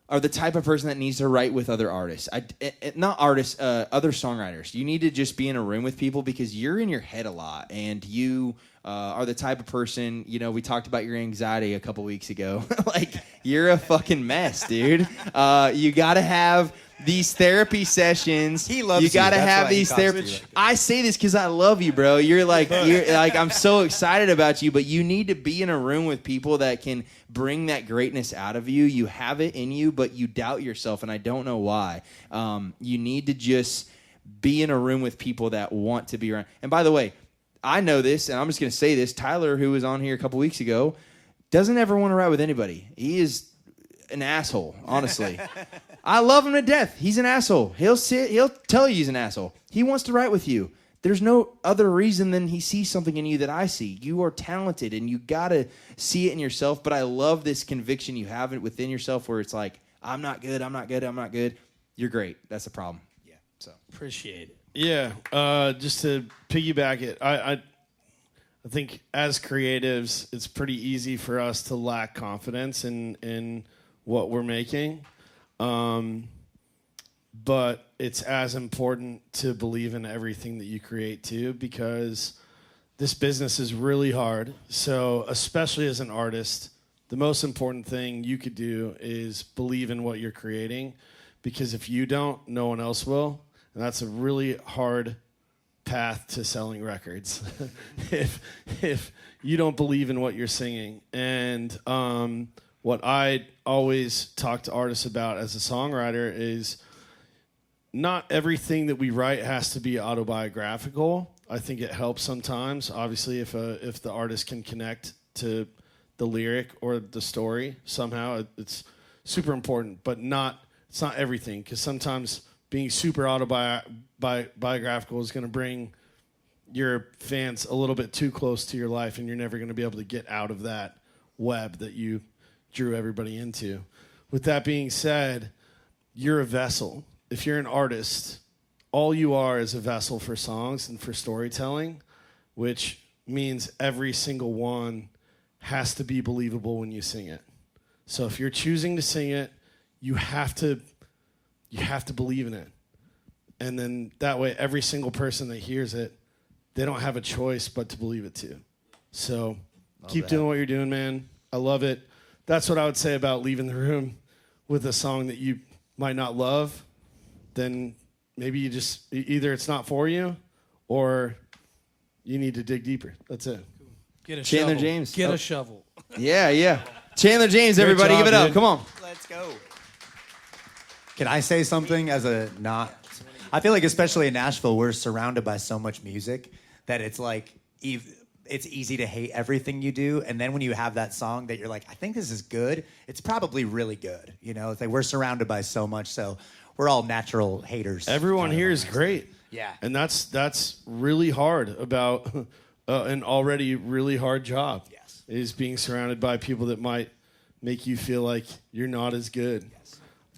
are the type of person that needs to write with other artists. Other songwriters. You need to just be in a room with people, because you're in your head a lot, and you are the type of person, we talked about your anxiety a couple weeks ago. Like, you're a fucking mess, dude. You got to have these therapy sessions. He loves you. You got to That's have why he these calls you therapy. like I say this because I love you, bro. You're like, I'm so excited about you, but you need to be in a room with people that can bring that greatness out of you. You have it in you, but you doubt yourself, and I don't know why. You need to just be in a room with people that want to be around. And by the way, I know this, and I'm just going to say this. Tyler, who was on here a couple weeks ago, doesn't ever want to write with anybody. He is an asshole, honestly. I love him to death. He's an asshole. He'll tell you he's an asshole. He wants to write with you. There's no other reason than he sees something in you that I see. You are talented, and you got to see it in yourself. But I love this conviction you have within yourself, where it's like, I'm not good, I'm not good, I'm not good. You're great. That's the problem. Yeah. So Appreciate it. Yeah, just to piggyback it, I think as creatives, it's pretty easy for us to lack confidence in what we're making. But it's as important to believe in everything that you create too, because this business is really hard. So especially as an artist, the most important thing you could do is believe in what you're creating, because if you don't, no one else will. And that's a really hard path to selling records if you don't believe in what you're singing. And what I always talk to artists about as a songwriter is not everything that we write has to be autobiographical. I think it helps sometimes, obviously, if the artist can connect to the lyric or the story somehow. It's super important, but it's not everything, because sometimes being super autobiographical is going to bring your fans a little bit too close to your life, and you're never going to be able to get out of that web that you drew everybody into. With that being said, you're a vessel. If you're an artist, all you are is a vessel for songs and for storytelling, which means every single one has to be believable when you sing it. So if you're choosing to sing it, you have to believe in it. And then that way, every single person that hears it, they don't have a choice but to believe it too. So keep doing what you're doing, man. I love it. That's what I would say about leaving the room with a song that you might not love, then maybe you just either it's not for you or you need to dig deeper. That's it. Get a Chandler shovel. James. Get a shovel. Yeah. Chandler James, everybody, job, give it up. dude. Come on. Let's go. Can I say something as a not? I feel like especially in Nashville, we're surrounded by so much music that it's like it's easy to hate everything you do. And then when you have that song that you're like, I think this is good, it's probably really good. You know, it's like we're surrounded by so much, so we're all natural haters. Everyone here is great. Yeah. And that's really hard about an already really hard job. Yes. Is being surrounded by people that might make you feel like you're not as good.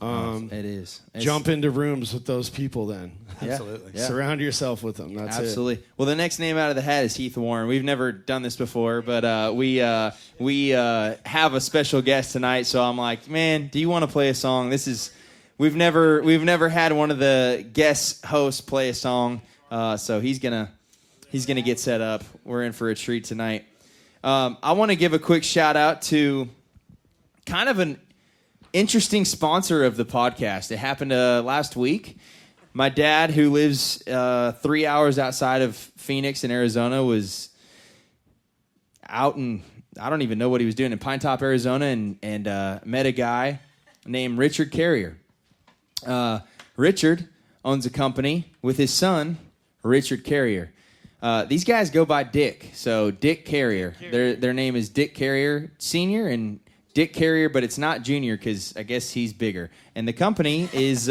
It is. Jump into rooms with those people then. Absolutely. Yeah. Surround yourself with them. That's Absolutely. Well, the next name out of the hat is Heath Warren. We've never done this before, but we have a special guest tonight. So I'm like, man, do you want to play a song? We've never had one of the guest hosts play a song. So he's gonna get set up. We're in for a treat tonight. I want to give a quick shout out to kind of an interesting sponsor of the podcast. It happened last week. My dad, who lives 3 hours outside of Phoenix in Arizona, was out in, I don't even know what he was doing, in Pine Top, Arizona, and met a guy named Richard Carrier. Richard owns a company with his son, Richard Carrier. These guys go by Dick, so Dick Carrier. Their name is Dick Carrier Sr. and Dick Carrier, but it's not Junior because I guess he's bigger. And the company is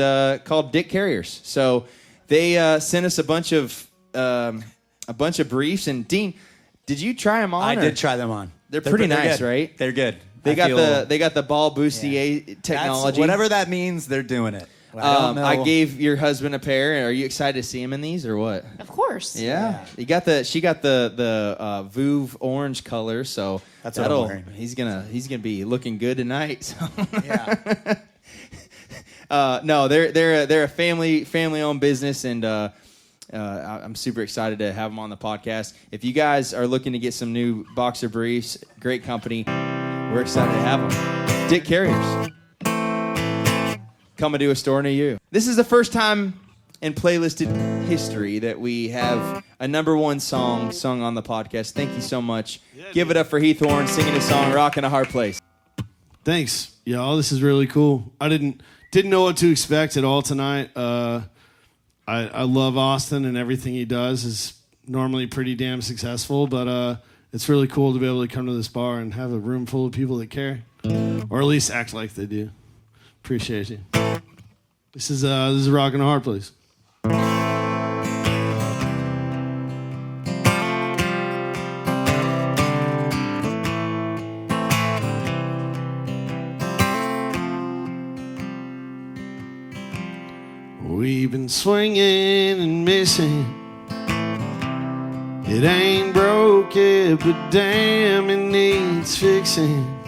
called Dick Carriers. So they sent us a bunch of briefs. And Dean, did you try them on? I did try them on. They're pretty nice, good. right? They're good. They got the ball bustier technology. Whatever that means, they're doing it. I don't know. I gave your husband a pair. Are you excited to see him in these or what? Of course. Yeah. She got the Vouv orange color, so That's what I'm wearing. he's gonna be looking good tonight. So. Yeah. No, they're a family owned business, and I'm super excited to have them on the podcast. If you guys are looking to get some new boxer briefs, great company. We're excited to have them. Dick Carriers. Coming to a store near you. This is the first time in playlisted history that we have a number one song sung on the podcast. Thank you so much. Give it up for Heath Warren singing his song "Rockin' a Hard Place." Thanks, y'all. This is really cool. I didn't know what to expect at all tonight. I love Austin, and everything he does is normally pretty damn successful. But it's really cool to be able to come to this bar and have a room full of people that care, or at least act like they do. Appreciate you. This is Rockin' a Hard Place. We've been swinging and missing. It ain't broke yet, but damn, it needs fixing.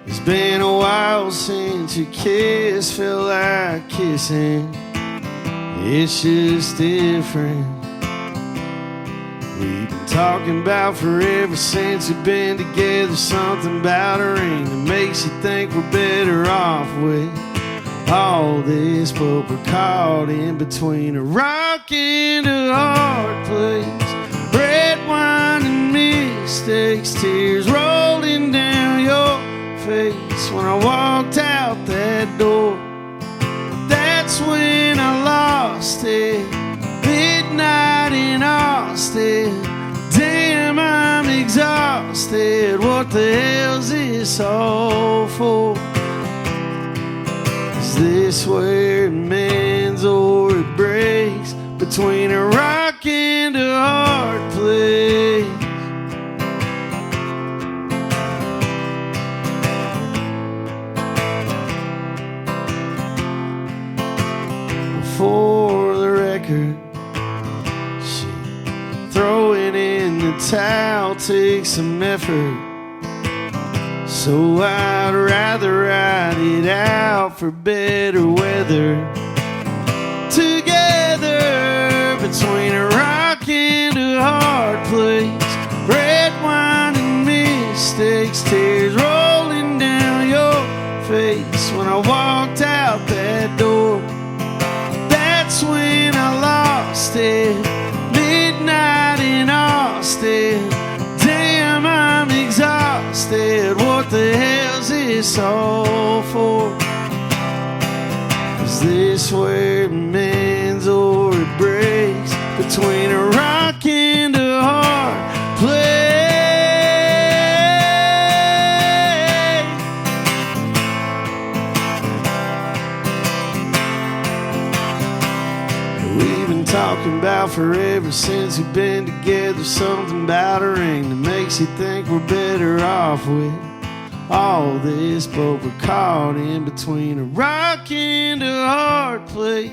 It's been a while since your kiss felt like kissing. It's just different. We've been talking about forever since we've been together. Something about a ring that makes you think we're better off with all this, but we're caught in between a rock and a hard place. Red wine and mistakes, tears rolling down your face. When I walked out that door, that's when I lost it. Midnight in Austin, damn, I'm exhausted. What the hell's this all for? Is this where it mends or it breaks? Between a rock and a hard place. For the record, throwing in the towel takes some effort. So I'd rather ride it out for better weather. Together between a rock and a hard place. Red wine and mistakes, tears rolling down your face. When I walked out this all for? Is this where it mends or it breaks? Between a rock and a hard place. We've been talking about forever since we've been together. Something about a ring that makes you think we're better off with all this, but we're caught in between a rock and a hard place.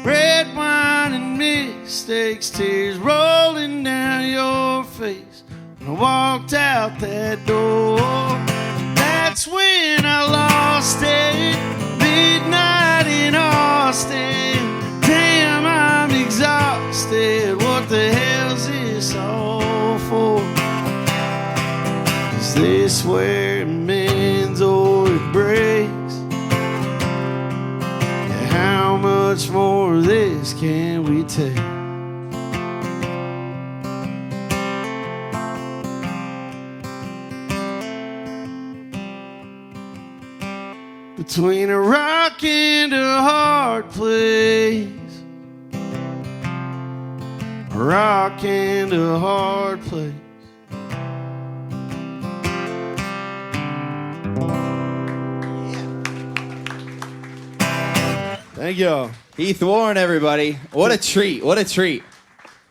Red wine and mistakes, tears rolling down your face. When I walked out that door, that's when I lost it. Midnight in Austin, damn, I'm exhausted. What the hell's this all for? Is this where it mends or it breaks? How much more of this can we take? Between a rock and a hard place. A rock and a hard place. Thank you. Heath Warren, everybody. What a treat. What a treat.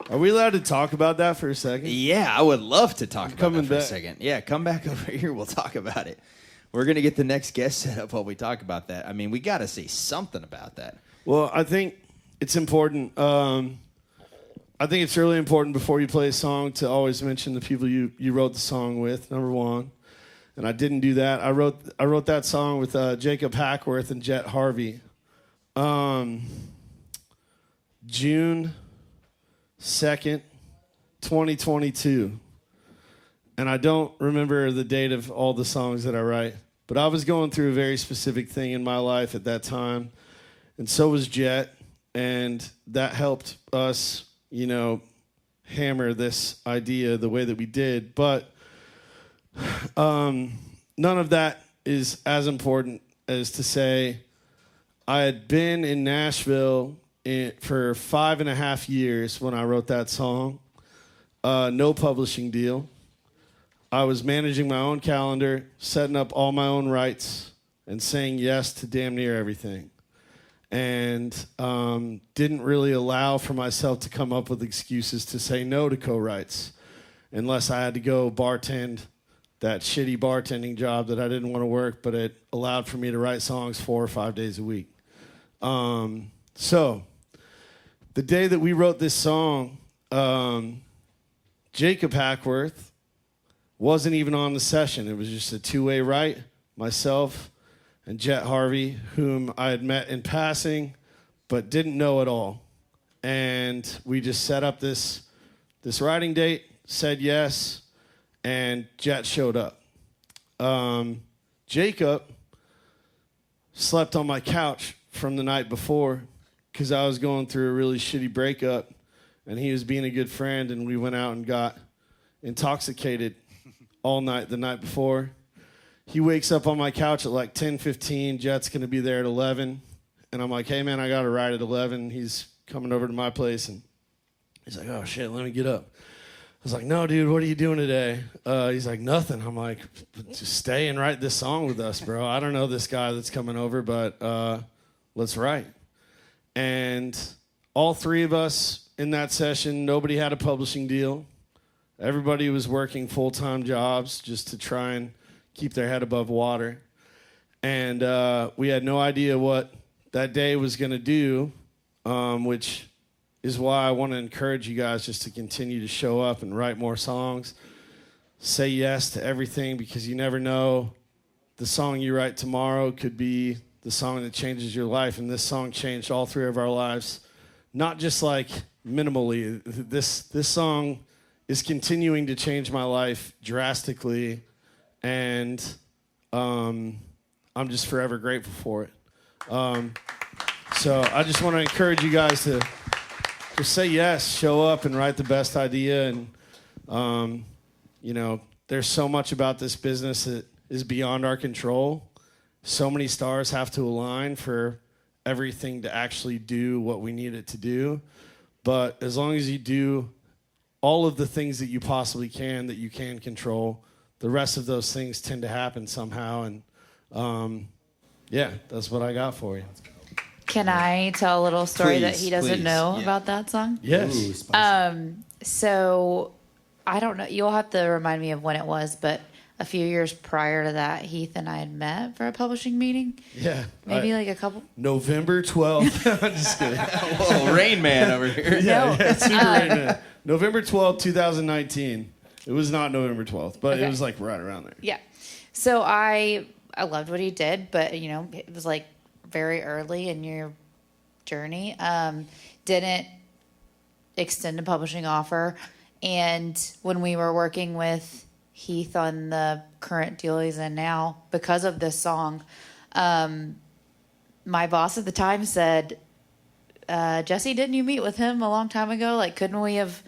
Are we allowed to talk about that for a second? Yeah, I would love to talk about coming that for a back. second. Yeah, come back over here. We'll talk about it. We're going to get the next guest set up while we talk about that. I mean, we got to say something about that. Well, I think it's important. I think it's really important before you play a song to always mention the people you wrote the song with, number one. And I didn't do that. I wrote that song with Jacob Hackworth and Jet Harvey. June 2nd, 2022. And I don't remember the date of all the songs that I write, but I was going through a very specific thing in my life at that time, and so was Jet, and that helped us, hammer this idea the way that we did. But none of that is as important as to say I had been in Nashville for 5.5 years when I wrote that song. No publishing deal. I was managing my own calendar, setting up all my own rights, and saying yes to damn near everything. And didn't really allow for myself to come up with excuses to say no to co-writes unless I had to go bartend that shitty bartending job that I didn't want to work, but it allowed for me to write songs 4 or 5 days a week. So the day that we wrote this song, Jacob Hackworth wasn't even on the session. It was just a two-way write, myself and Jet Harvey, whom I had met in passing but didn't know at all. And we just set up this writing date, said yes, and Jet showed up. Jacob slept on my couch from the night before because I was going through a really shitty breakup, and he was being a good friend, and we went out and got intoxicated all night the night before. He wakes up on my couch at like 10:15. Jet's going to be there at 11. And I'm like, hey, man, I got to ride at 11. He's coming over to my place. And he's like, oh, shit, let me get up. I was like, no, dude, what are you doing today? He's like, nothing. I'm like, just stay and write this song with us, bro. I don't know this guy that's coming over, but let's write. And all three of us in that session, nobody had a publishing deal. Everybody was working full-time jobs just to try and keep their head above water. And we had no idea what that day was going to do, which is why I want to encourage you guys just to continue to show up and write more songs. Say yes to everything, because you never know. The song you write tomorrow could be the song that changes your life. And this song changed all three of our lives. Not just like minimally. This song is continuing to change my life drastically. And I'm just forever grateful for it. So I just want to encourage you guys to just say yes, show up, and write the best idea. And, there's so much about this business that is beyond our control. so many stars have to align for everything to actually do what we need it to do. But as long as you do all of the things that you possibly can, that you can control, the rest of those things tend to happen somehow. And yeah, that's what I got for you. Can I tell a little story that he doesn't know Yeah. about that song? Yes. Ooh, spicy. So I don't know. You'll have to remind me of when it was, but a few years prior to that, Heath and I had met for a publishing meeting. Yeah. Maybe like a couple. November 12th. I'm just kidding. Whoa, Rain Man over here. No. Super Rain Man. November 12th, 2019. It was not November 12th, but Okay. it was like right around there. Yeah. So I loved what he did, but it was like very early in your journey. Didn't extend a publishing offer, and when we were working with Heath on the current deal he's in now, because of this song, my boss at the time said, Jessi, didn't you meet with him a long time ago? Like, couldn't we have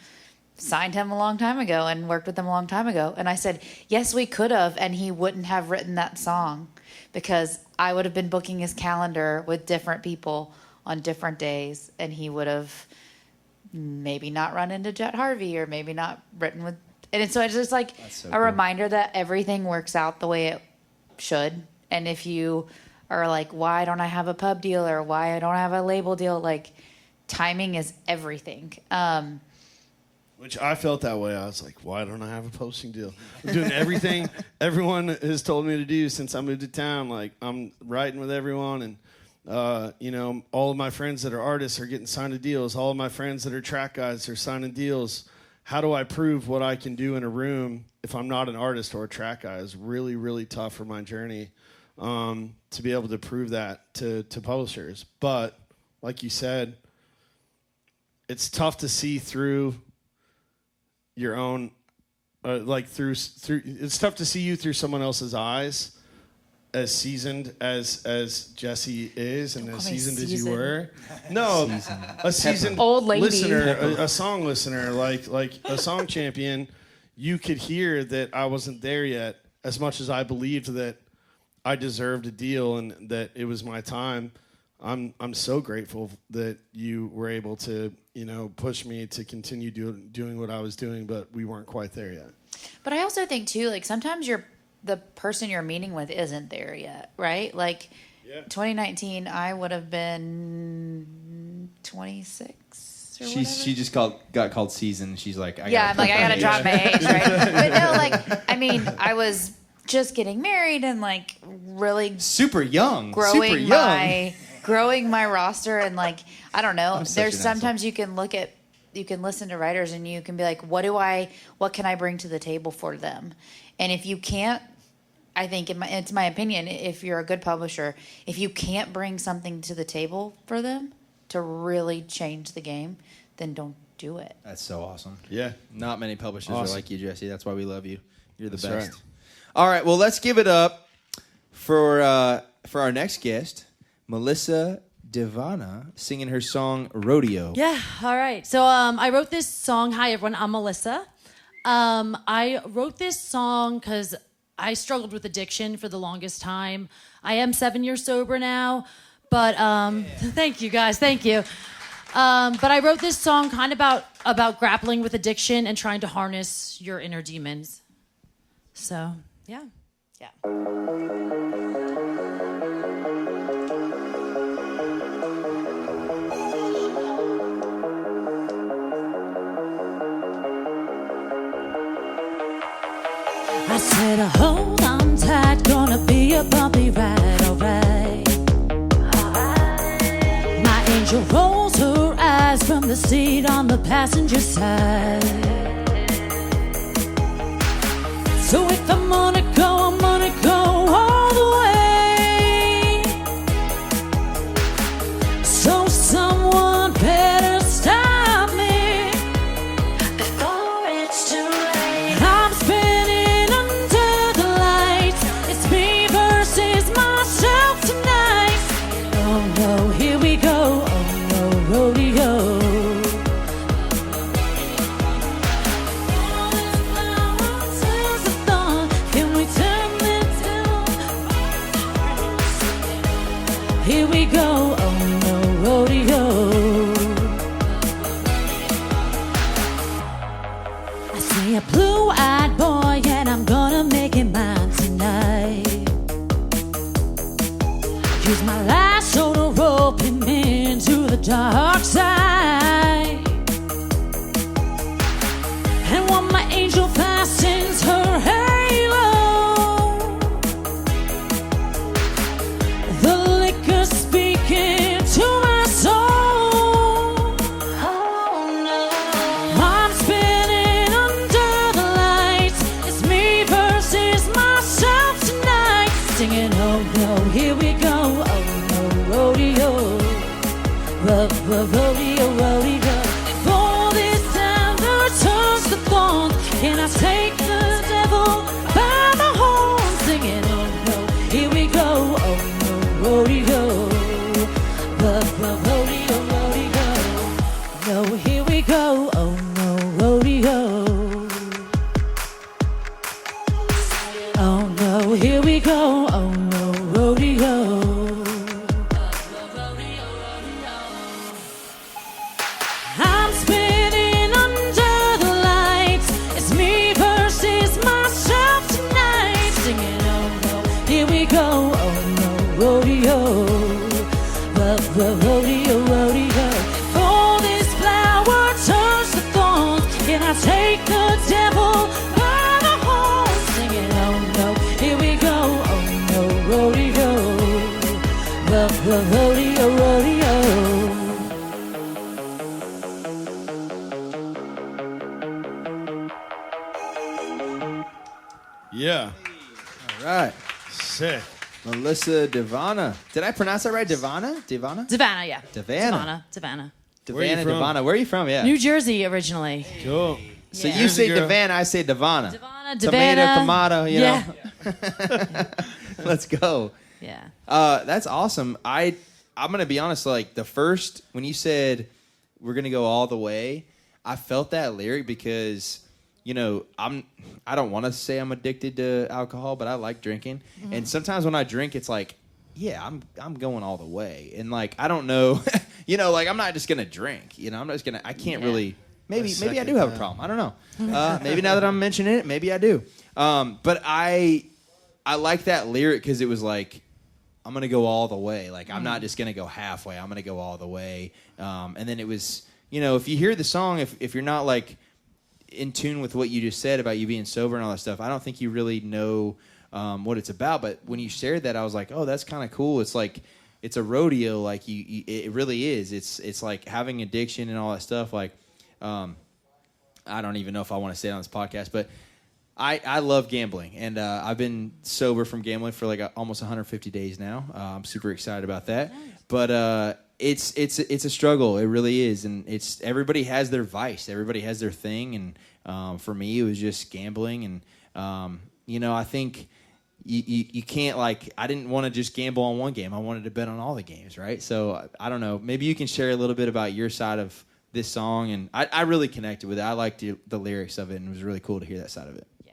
signed him a long time ago and worked with him a long time ago? And I said, yes, we could have, and he wouldn't have written that song because I would have been booking his calendar with different people on different days, and he would have maybe not run into Jet Harvey or maybe not written with. And so it's just like so a cool. reminder that everything works out the way it should. And if you are like, why don't I have a pub deal or why I don't have a label deal? Like, timing is everything. Which I felt that way. I was like, why don't I have a posting deal? I'm doing everything everyone has told me to do since I moved to town. Like, I'm writing with everyone, and all of my friends that are artists are getting signed to deals. All of my friends that are track guys are signing deals. How do I prove what I can do in a room if I'm not an artist or a track guy? Is really, really tough for my journey to be able to prove that to publishers. But like you said, it's tough to see through your own, through. It's tough to see you through someone else's eyes. As seasoned as Jessi is, and as seasoned as you were, no, a seasoned Old lady. listener, a song listener, like a song champion, you could hear that I wasn't there yet. As much as I believed that I deserved a deal and that it was my time, I'm so grateful that you were able to push me to continue doing what I was doing, but we weren't quite there yet. But I also think too, like sometimes the person you're meeting with isn't there yet, right? Like 2019, I would have been 26 or whatever. She just got called season. She's like, I'm like, I gotta drop my age, right? But no, like, I mean, I was just getting married and like really super young. growing my roster, and like, I don't know. There's sometimes you can listen to writers and you can be like, what can I bring to the table for them? And if you can't, I think it's my opinion, if you're a good publisher, if you can't bring something to the table for them to really change the game, then don't do it. That's so awesome. Yeah. Not many publishers are like you, Jessi. That's why we love you. You're the That's best. right. All right, well, let's give it up for our next guest, Melissa Devana, singing her song Rodeo. Yeah, all right. So I wrote this song. Hi, everyone. I'm Melissa. I wrote this song because I struggled with addiction for the longest time. I am 7 years sober now, but thank you, guys. Thank you. But I wrote this song kind of about grappling with addiction and trying to harness your inner demons. So, yeah. I said, hold on tight, gonna be a bumpy ride, alright. My angel rolls her eyes from the seat on the passenger side. So if I'm gonna go all the way. So someone better stop me before it's too late. I'm spinning under the lights. It's me versus myself tonight. Oh no, here we go. Oh no, rodeo. Can we a blue-eyed boy, and I'm gonna make it mine tonight. Use my last soul to rope him into the dark side. And when my angel fastens her halo, the liquor speaking to my soul. Oh no, I'm spinning under the lights. It's me versus myself tonight. Singing, oh no, here we go. Oh no, rodeo, rodeo, rodeo. For this time there turns the thorn. Can I take the devil by the horn? Singing, oh no, here we go. Oh no, rodeo, rodeo, rodeo. No, here we go. Oh no, rodeo. Oh no, here we go. Oh no, rodeo. I'm spinning under the lights. It's me versus myself tonight. Singing, oh no, here we go. Oh no, rodeo. Rodeo, rodeo. For this flower turns to thorns. Can I take the devil by the horn? Singing, oh no, here we go. Oh no, rodeo. Rodeo, rodeo. Yeah. All right. Sick. Melissa Devana. Did I pronounce that right? Devana? Savannah, yeah. Savannah. Savannah. Where are you Devana, from? Devana. Where are you from? Yeah. New Jersey originally. Cool. So Yeah. you say Jersey girl. Devana, I say Devana. Devana, Tomato, you yeah. know. Let's go. Yeah. That's awesome. I'm gonna be honest. Like the first when you said we're gonna go all the way, I felt that lyric because you know I don't want to say I'm addicted to alcohol, but I like drinking, and sometimes when I drink, it's like, yeah, I'm going all the way, and like I don't know, you know, like I'm not just gonna drink, you know, I'm not just gonna. I can't really. Maybe I do have a problem. I don't know. Maybe now that I'm mentioning it, maybe I do. But I like that lyric because it was like, I'm going to go all the way. Like, I'm not just going to go halfway. I'm going to go all the way. And then it was, you know, if you hear the song, if you're not, like, in tune with what you just said about you being sober and all that stuff, I don't think you really know what it's about. But when you shared that, I was like, oh, that's kind of cool. It's like, it's a rodeo. Like, it really is. It's like having addiction and all that stuff. Like, I don't even know if I want to say it on this podcast, but I love gambling, and I've been sober from gambling for like almost 150 days now. I'm super excited about that. Nice. But it's a struggle. It really is, and it's everybody has their vice, everybody has their thing, and for me it was just gambling, and you know, I think you can't, like, I didn't want to just gamble on one game. I wanted to bet on all the games, right? So I don't know. Maybe you can share a little bit about your side of this song, and I really connected with it. I liked the lyrics of it, and it was really cool to hear that side of it. Yeah.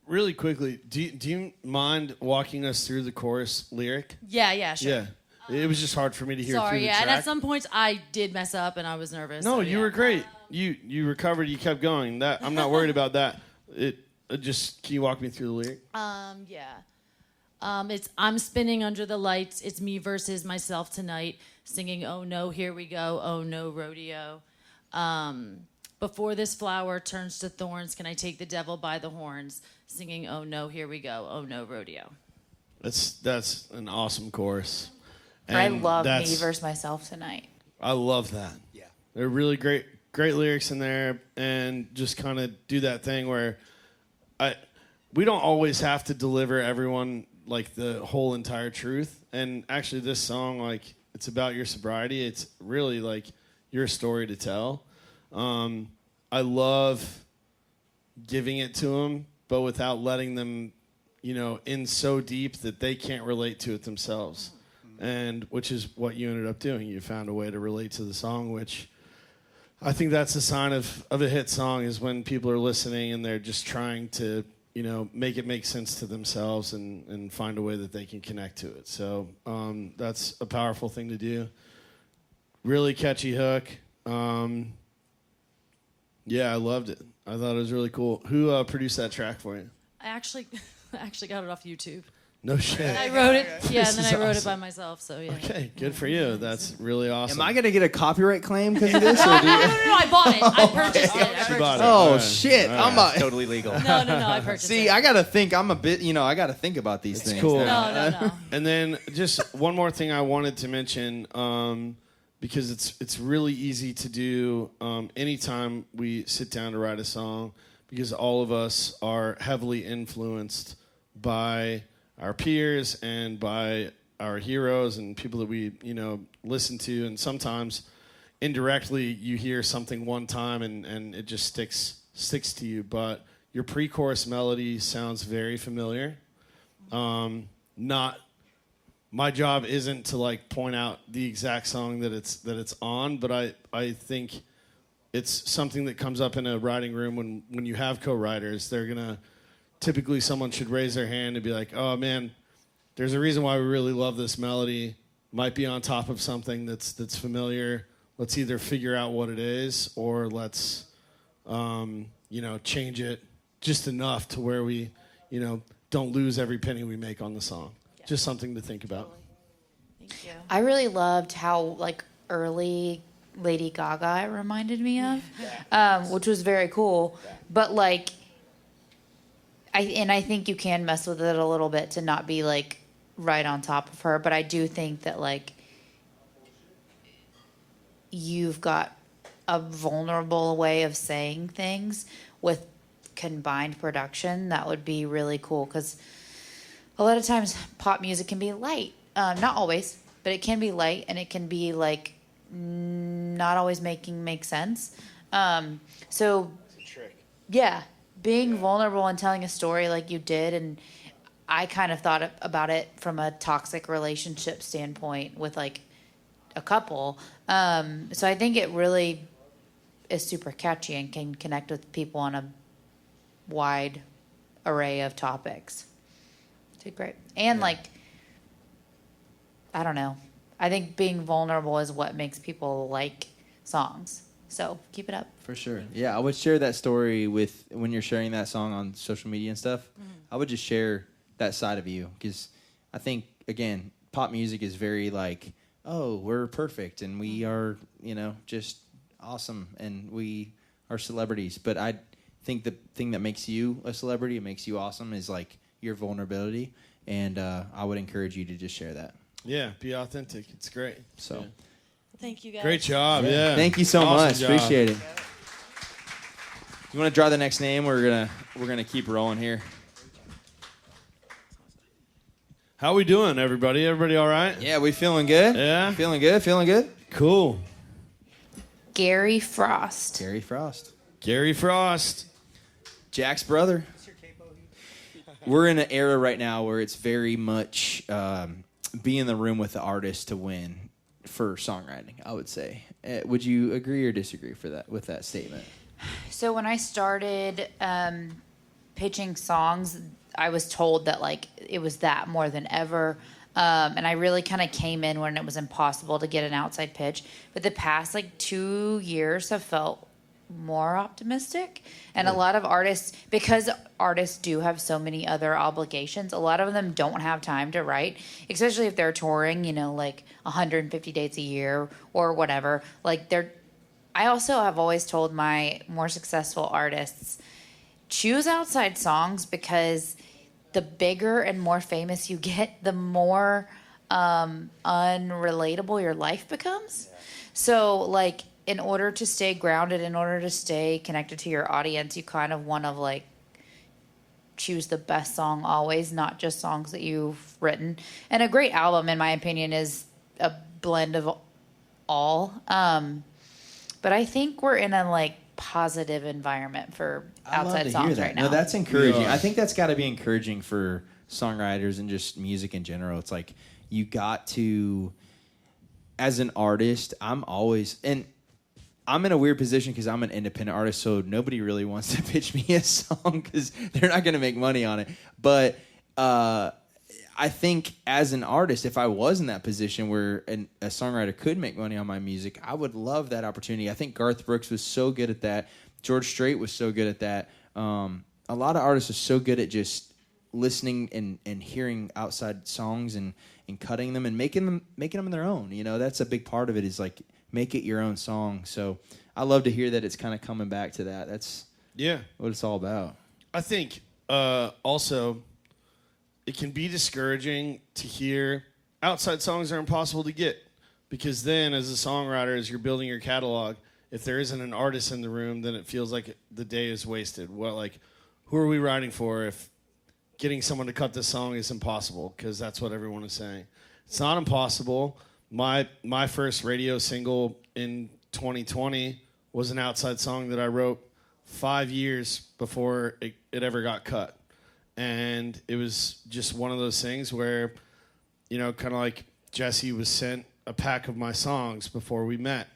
Really quickly, do you mind walking us through the chorus lyric? Yeah, sure. Yeah. It was just hard for me to hear through Sorry, the yeah, track. and at some points I did mess up and I was nervous. No, so, you yeah. were great. You recovered. You kept going. That I'm not worried about that. It just, can you walk me through the lyric? Yeah. It's I'm spinning under the lights. It's me versus myself tonight. Singing, oh no, here we go. Oh no, rodeo. Before this flower turns to thorns, can I take the devil by the horns? Singing, oh no, here we go. Oh no, rodeo. That's an awesome chorus. I And love me that's- versus myself tonight. I love that. Yeah. They're really great lyrics in there, and just kind of do that thing where we don't always have to deliver everyone like the whole entire truth. And actually this song, like, it's about your sobriety. It's really like your story to tell. I love giving it to them, but without letting them, you know, in so deep that they can't relate to it themselves. And which is what you ended up doing. You found a way to relate to the song, which I think that's a sign of a hit song, is when people are listening and they're just trying to, you know, make it make sense to themselves and find a way that they can connect to it. So that's a powerful thing to do. Really catchy hook. Yeah, I loved it. I thought it was really cool. Who produced that track for you? I actually got it off YouTube. No shit. I wrote it, yeah, This and then is I wrote it awesome. by myself. So yeah. Okay, good for you. That's really awesome. Am I gonna get a copyright claim because of this? No, Or do you... I bought it. I purchased it. I She purchased bought it. it. Oh All right. shit! All right. I'm a... Totally legal. No, I purchased it. See, I gotta think. I'm a bit. I gotta think about these things. cool. now. No. And then just one more thing I wanted to mention, because it's really easy to do anytime we sit down to write a song, because all of us are heavily influenced by our peers and by our heroes and people that we listen to, and sometimes indirectly you hear something one time and it just sticks to you. But your pre-chorus melody sounds very familiar. My job isn't to like point out the exact song that it's on, but I think it's something that comes up in a writing room when you have co-writers. Typically someone should raise their hand and be like, oh man, there's a reason why we really love this melody. Might be on top of something that's familiar. Let's either figure out what it is or let's change it just enough to where we don't lose every penny we make on the song. Just something to think about. Thank you. I really loved how like early Lady Gaga it reminded me of, which was very cool. But like, I think you can mess with it a little bit to not be like right on top of her. But I do think that like you've got a vulnerable way of saying things with combined production that would be really cool, because a lot of times pop music can be light, not always, but it can be light, and it can be like not always make sense. So yeah, being vulnerable and telling a story like you did, and I kind of thought about it from a toxic relationship standpoint with like a couple. So I think it really is super catchy and can connect with people on a wide array of topics. Did great. And like, I don't know. I think being vulnerable is what makes people like songs. So keep it up. For sure. Yeah, I would share that story with when you're sharing that song on social media and stuff. I would just share that side of you, because I think, again, pop music is very like, oh, we're perfect and we are, just awesome and we are celebrities. But I think the thing that makes you a celebrity, it makes you awesome, is like your vulnerability. And I would encourage you to just share that. Yeah, be authentic. It's great. So. Yeah. Thank you guys. Great job. Yeah. Thank you so Awesome much. job. Appreciate it. You want to draw the next name? We're gonna keep rolling here. How we doing, everybody? Everybody all right? Yeah, we feeling good? Yeah? Feeling good? Feeling good? Cool. Gary Frost. Gary Frost. Gary Frost. Jack's brother. We're in an era right now where it's very much be in the room with the artist to win for songwriting, I would say. Would you agree or disagree with that statement? So when I started pitching songs, I was told that like it was that more than ever. And I really kind of came in when it was impossible to get an outside pitch. But the past like 2 years have felt more optimistic. And a lot of artists, because artists do have so many other obligations, a lot of them don't have time to write, especially if they're touring, like 150 dates a year or whatever. Like I also have always told my more successful artists, choose outside songs, because the bigger and more famous you get, the more unrelatable your life becomes. So like, in order to stay grounded, in order to stay connected to your audience, you kind of want to like choose the best song always, not just songs that you've written. And a great album, in my opinion, is a blend of all. But I think we're in a like positive environment for outside songs right now. No, that's encouraging. Yeah. I think that's got to be encouraging for songwriters and just music in general. It's like you got to, as an artist, I'm in a weird position because I'm an independent artist, so nobody really wants to pitch me a song because they're not going to make money on it. But I think as an artist, if I was in that position where a songwriter could make money on my music, I would love that opportunity. I think Garth Brooks was so good at that George Strait was so good at that. A lot of artists are so good at just listening and hearing outside songs and cutting them and making them their own. You know, that's a big part of it, is like make it your own song. So I love to hear that it's kind of coming back to that. That's what it's all about. I think also it can be discouraging to hear outside songs are impossible to get, because then as a songwriter, as you're building your catalog, if there isn't an artist in the room, then it feels like the day is wasted. Well, like, who are we writing for if getting someone to cut this song is impossible? Because that's what everyone is saying. It's not impossible. My first radio single in 2020 was an outside song that I wrote 5 years before it ever got cut. And it was just one of those things where, you know, kind of like Jessi was sent a pack of my songs before we met.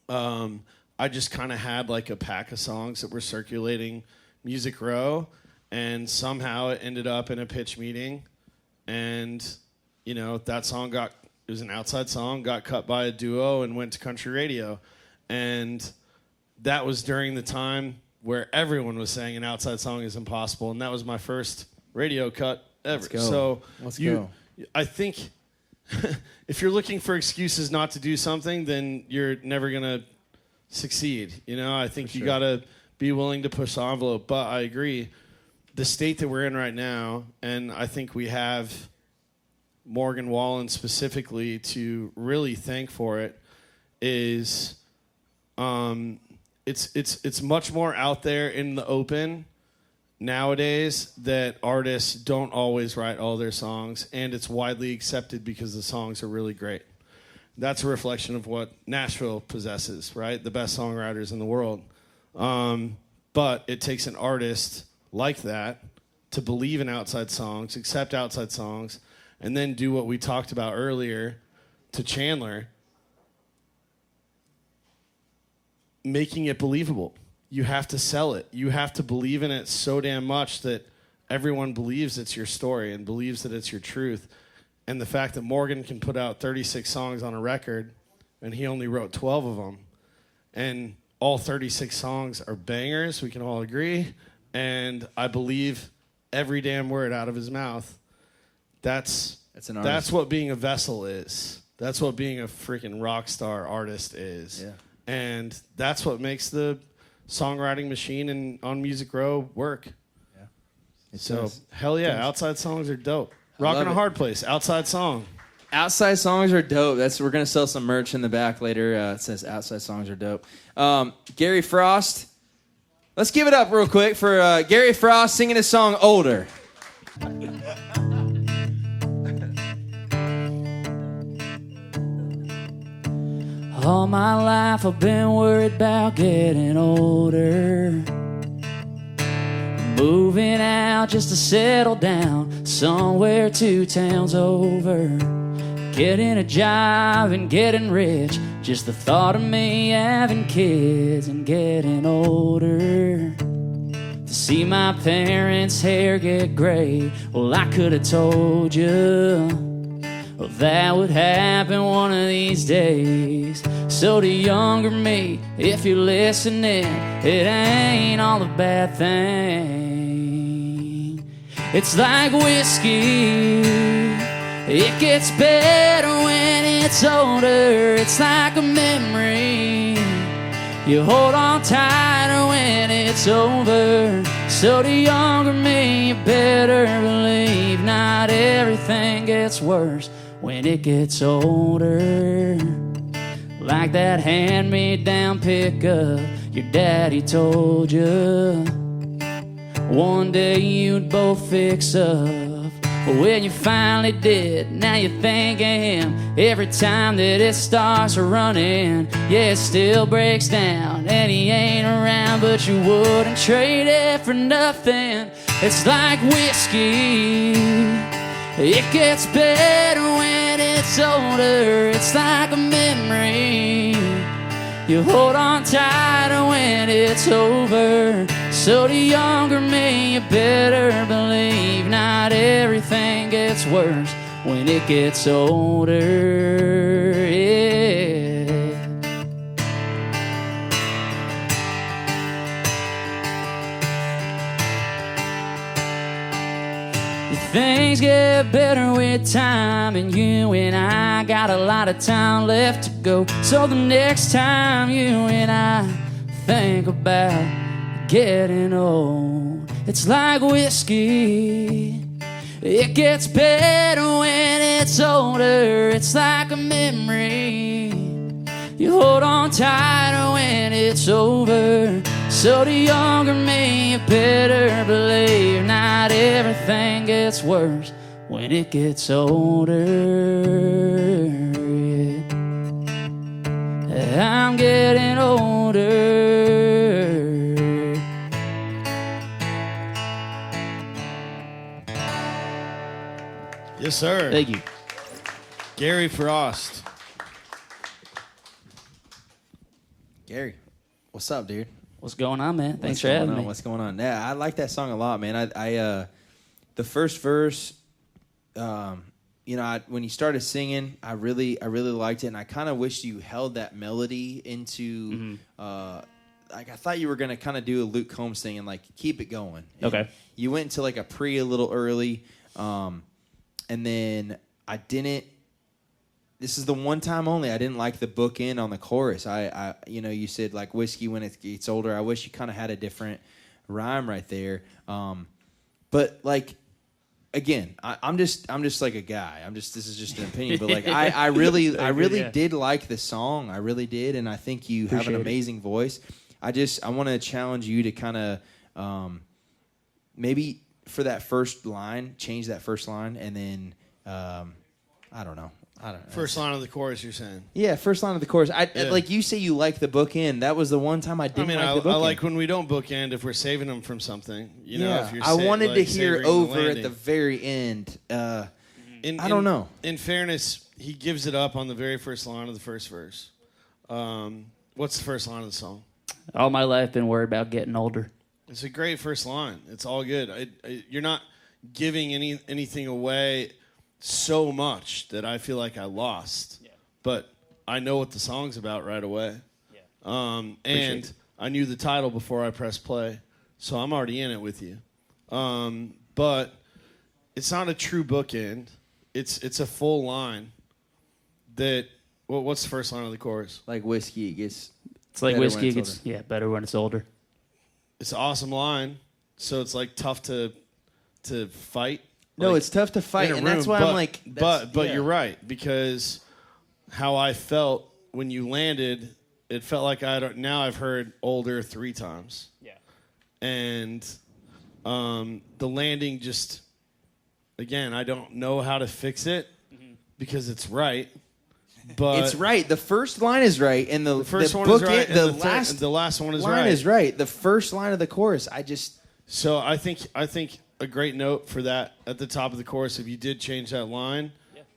I just kind of had like a pack of songs that were circulating Music Row, and somehow it ended up in a pitch meeting, and, you know, that song it was an outside song, got cut by a duo and went to country radio. And that was during the time where everyone was saying an outside song is impossible, and that was my first radio cut ever. Let's go. I think if you're looking for excuses not to do something, then you're never going to succeed. You know, I think you got to be willing to push the envelope. But I agree, the state that we're in right now, and I think we have Morgan Wallen specifically to really thank for it, is it's much more out there in the open nowadays that artists don't always write all their songs, and it's widely accepted because the songs are really great. That's a reflection of what Nashville possesses, right? The best songwriters in the world. But it takes an artist like that to believe in outside songs, accept outside songs, and then do what we talked about earlier to Chandler, making it believable. You have to sell it. You have to believe in it so damn much that everyone believes it's your story and believes that it's your truth. And the fact that Morgan can put out 36 songs on a record, and he only wrote 12 of them, and all 36 songs are bangers, we can all agree, and I believe every damn word out of his mouth. That's what being a vessel is. That's what being a freaking rock star artist is. Yeah. And that's what makes the songwriting machine and on Music Row work. Yeah. So, hell yeah, outside songs are dope. Rockin' a Hard Place, outside song. Outside songs are dope. We're gonna sell some merch in the back later. It says outside songs are dope. Gary Frost. Let's give it up real quick for Gary Frost singing his song "Older." All my life I've been worried about getting older, moving out just to settle down somewhere 2 towns over, getting a job and getting rich. Just the thought of me having kids and getting older. To see my parents' hair get gray, well, I could have told you well, that would happen one of these days. So the younger me, if you're listening, it ain't all a bad thing. It's like whiskey, it gets better when it's older. It's like a memory, you hold on tighter when it's over. So the younger me, you better believe not everything gets worse when it gets older. Like that hand-me-down pickup your daddy told you one day you'd both fix up. But when you finally did, now you think of him every time that it starts running. Yeah, it still breaks down and he ain't around, but you wouldn't trade it for nothing. It's like whiskey, it gets better when it's older. It's like a memory, you hold on tighter when it's over. So the younger me, you better believe not everything gets worse when it gets older. Yeah. Things get better with time, and you and I got a lot of time left to go. So the next time you and I think about getting old, it's like whiskey. It gets better when it's older. It's like a memory. You hold on tighter when it's over. So the younger me, you better believe not everything gets worse when it gets older. Yeah. I'm getting older. Yes, sir. Thank you. Gary Frost. Gary, what's up, dude? What's going on, man? Thanks What's for going having on? me. What's going on? Yeah, I like that song a lot, man. I the first verse, when you started singing, I really liked it, and I kind of wished you held that melody into, like I thought you were gonna kind of do a Luke Combs thing and like keep it going. And Okay. You went into like a pre a little early, and then I didn't. This is the one time only I didn't like the bookend on the chorus. You said like whiskey when it gets older. I wish you kind of had a different rhyme right there. But like, again, I'm just like a guy. This is just an opinion. But like, I really did like the song. I really did, and I think you have an amazing voice. I want to challenge you to kind of maybe for that first line, change that first line, and then I don't know. First line of the chorus, you're saying? Yeah, first line of the chorus. Like you say, you like the bookend. That was the one time I didn't like the bookend. I like when we don't bookend if we're saving them from something. You know, if you're I wanted to hear savoring over the at the very end. I I don't know. In fairness, he gives it up on the very first line of the first verse. What's the first line of the song? All my life been worried about getting older. It's a great first line. It's all good. You're not giving anything away so much that I feel like I lost. Yeah. But I know what the song's about right away. Yeah. And I knew the title before I pressed play, so I'm already in it with you. But it's not a true bookend. It's a full line that what's the first line of the chorus? Like whiskey, it gets. It's like better whiskey. when It it's gets better when it's older. It's an awesome line. So it's like tough to fight. No, like, it's tough to fight, in a and that's room, why I'm like. But you're right, because how I felt when you landed, it felt like I've heard older 3 times. Yeah. And the landing just, again, I don't know how to fix it because it's right. But it's right. The first line is right, and the first one book is right. The last one is line right. is right. The first line of the chorus, So I think a great note for that at the top of the chorus. If you did change that line,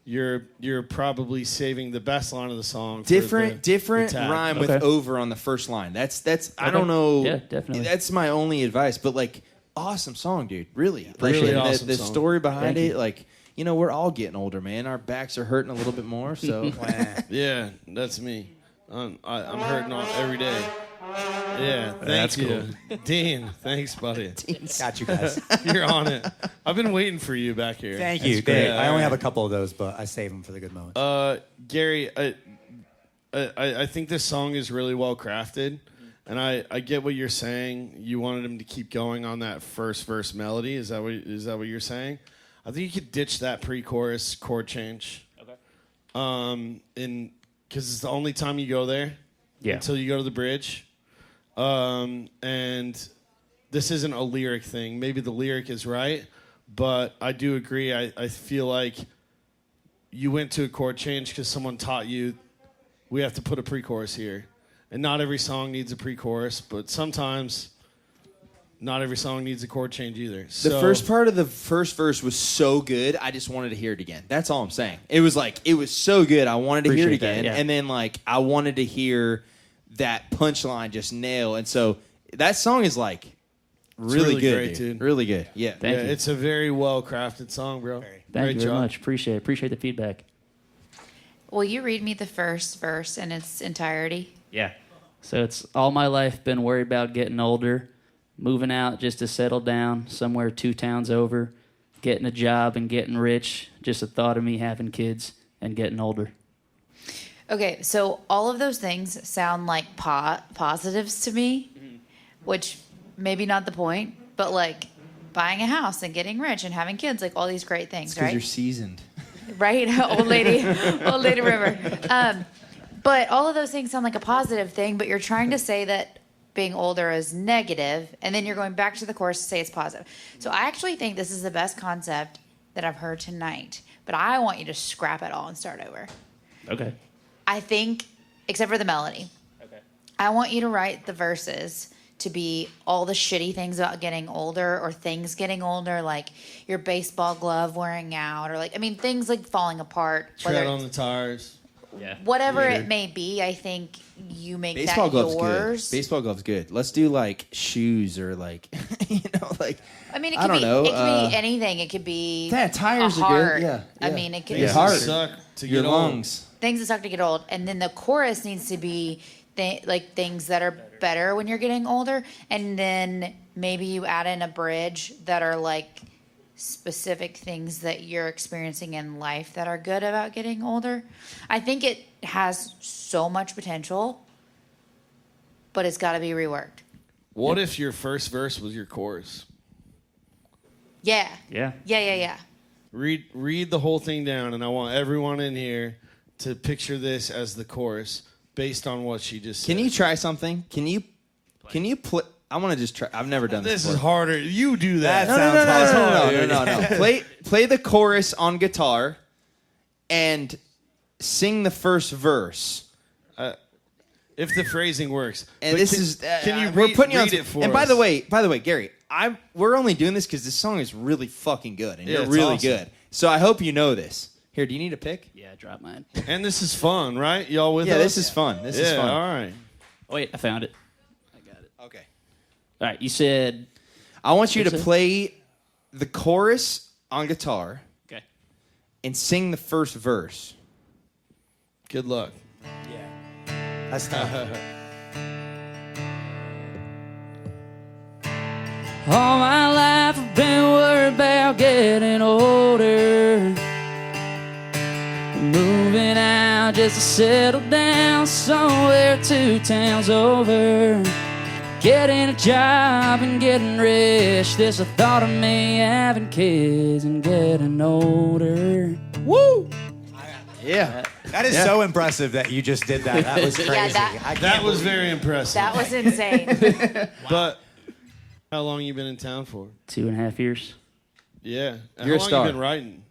you're probably saving the best line of the song. Different tag. rhyme with over on the first line. That's I don't know. Yeah, definitely. That's my only advice. But like, awesome song, dude. Really, Really like, awesome the song. story behind Thank it, you. like. We're all getting older, man. Our backs are hurting a little bit more, so. Yeah, that's me. I'm hurting on every day. Yeah, That's thank you. Dean, thanks, buddy. Got you guys. You're on it. I've been waiting for you back here. Thank you. great. I only have a couple of those, but I save them for the good moments. Gary, I think this song is really well crafted, and I get what you're saying. You wanted him to keep going on that first verse melody. Is that what you're saying? I think you could ditch that pre-chorus chord change. Okay. Because it's the only time you go there. Yeah. Until you go to the bridge. And this isn't a lyric thing. Maybe the lyric is right, but I do agree. I feel like you went to a chord change because someone taught you we have to put a pre-chorus here. And not every song needs a pre-chorus, but sometimes not every song needs a chord change either. The first part of the first verse was so good, I just wanted to hear it again. That's all I'm saying. It was so good, I wanted to hear it again. And then like I wanted to hear that punchline just nail. And so that song is like really good, great, dude. Really good. Yeah. Thank you. It's a very well crafted song, bro. Thank you very job. much. Appreciate the feedback. Will you read me the first verse in its entirety? Yeah. So it's all my life been worried about getting older, moving out just to settle down somewhere 2 towns over, getting a job and getting rich. Just the thought of me having kids and getting older. Okay, so all of those things sound like positives to me, which maybe not the point, but like buying a house and getting rich and having kids, like all these great things, Because right? you're seasoned. Right? old lady river. But all of those things sound like a positive thing, but you're trying to say that being older is negative, and then you're going back to the chorus to say it's positive. So I actually think this is the best concept that I've heard tonight, but I want you to scrap it all and start over. Okay. I think, except for the melody. Okay. I want you to write the verses to be all the shitty things about getting older or things getting older, like your baseball glove wearing out, or like, I mean, things like falling apart. Tread on the tires. Yeah. Whatever it may be, I think you make Baseball that glove's yours. good. Baseball glove's good. Let's do like shoes or like, like. I mean, it I could don't be know, it could be anything. It could be Yeah, tires a are good. heart. Yeah, I yeah. mean, it could Your be heart. Suck to Your get old. lungs. things that suck to get old, and then the chorus needs to be like things that are better when you're getting older, and then maybe you add in a bridge that are like specific things that you're experiencing in life that are good about getting older. I think it has so much potential, but it's got to be reworked. What if your first verse was your chorus? Yeah. Yeah. Yeah. Read the whole thing down, and I want everyone in here to picture this as the chorus based on what she just said. Can you try something? Can you play? I want to just try. I've never done this. This is before. harder. You do that. No. Play the chorus on guitar, and sing the first verse. If the phrasing works. And But this can you we're putting you on. read it for And us? by the way, Gary, we're only doing this because this song is really fucking good, and Yeah, you're it's really awesome. good. So I hope you know this. Here, do you need a pick? Yeah, drop mine. And this is fun, right? Y'all with us? Yeah, this is fun. This is fun. All right. Oh, wait, I found it. I got it. Okay. All right, you said... I want you to What's it? play the chorus on guitar Okay. and sing the first verse. Good luck. That's tough. All my life I've been worried about getting older. Moving out just to settle down somewhere 2 towns over. Getting a job and getting rich. There's a thought of me having kids and getting older. Woo! Yeah. That is so impressive that you just did that. That was crazy. Yeah, That was very impressive. That was insane. But how long you been in town for? 2.5 years. Yeah. And You're a how long star. you been writing?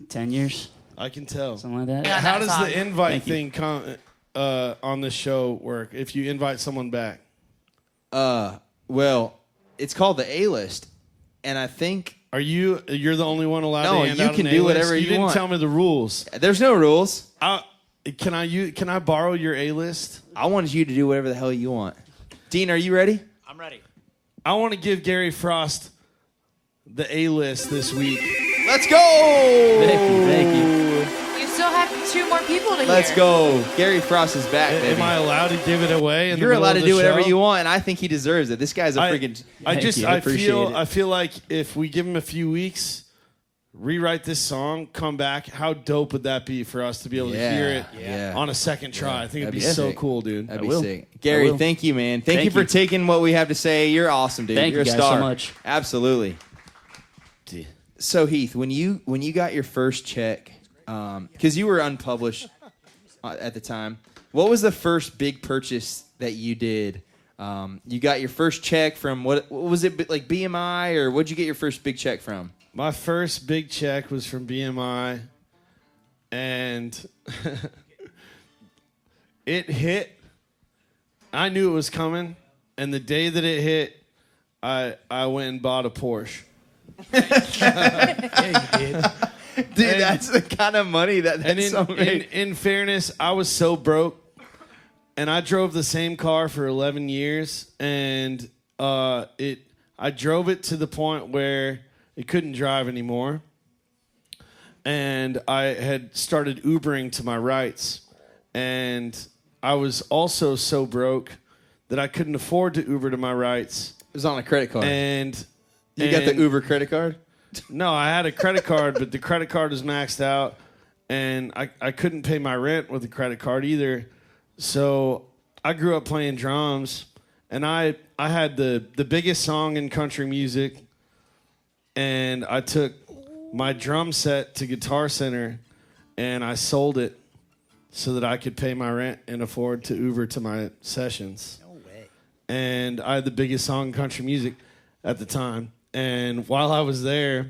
10 years. I can tell. Something like that. Yeah. How that does song. the invite Thank you. thing come on the show work if you invite someone back? Well, it's called the A-list, and I think You're the only one allowed No, to hand you out can an do A-list? whatever you didn't want. tell me the rules. there's no rules. Can I borrow your A-list? I wanted you to do whatever the hell you want. Dean, are you ready? I'm ready. I want to give Gary Frost the A-list this week. Let's go! Thank you. You still have 2 more people to hear. Let's go. Gary Frost is back, baby. Am I allowed to give it away? You're allowed to do whatever you want, and I think he deserves it. This guy's a freaking... I feel like if we give him a few weeks, rewrite this song, come back, how dope would that be for us to be able to hear it on a second try? I think it'd be so cool, dude. That'd be will. sick. Gary, will. thank you, man. Thank you Thank for you. taking what we have to say. You're awesome, dude. Thank You're you a guys so star. much. Absolutely. So Heath, when you got your first check, because you were unpublished at the time, what was the first big purchase that you did? You got your first check from what was it, like BMI, or what'd you get your first big check from? My first big check was from BMI, and it hit. I knew it was coming, and the day that it hit, I went and bought a Porsche. Dude, that's the kind of money that's so great. In fairness, I was so broke, and I drove the same car for 11 years, and I drove it to the point where it couldn't drive anymore, and I had started Ubering to my rights, and I was also so broke that I couldn't afford to Uber to my rights. It was on a credit card. And you got the Uber credit card? No, I had a credit card, but the credit card was maxed out, and I couldn't pay my rent with the credit card either. So I grew up playing drums, and I had the biggest song in country music, and I took my drum set to Guitar Center, and I sold it so that I could pay my rent and afford to Uber to my sessions. No way. And I had the biggest song in country music at the time. And while I was there,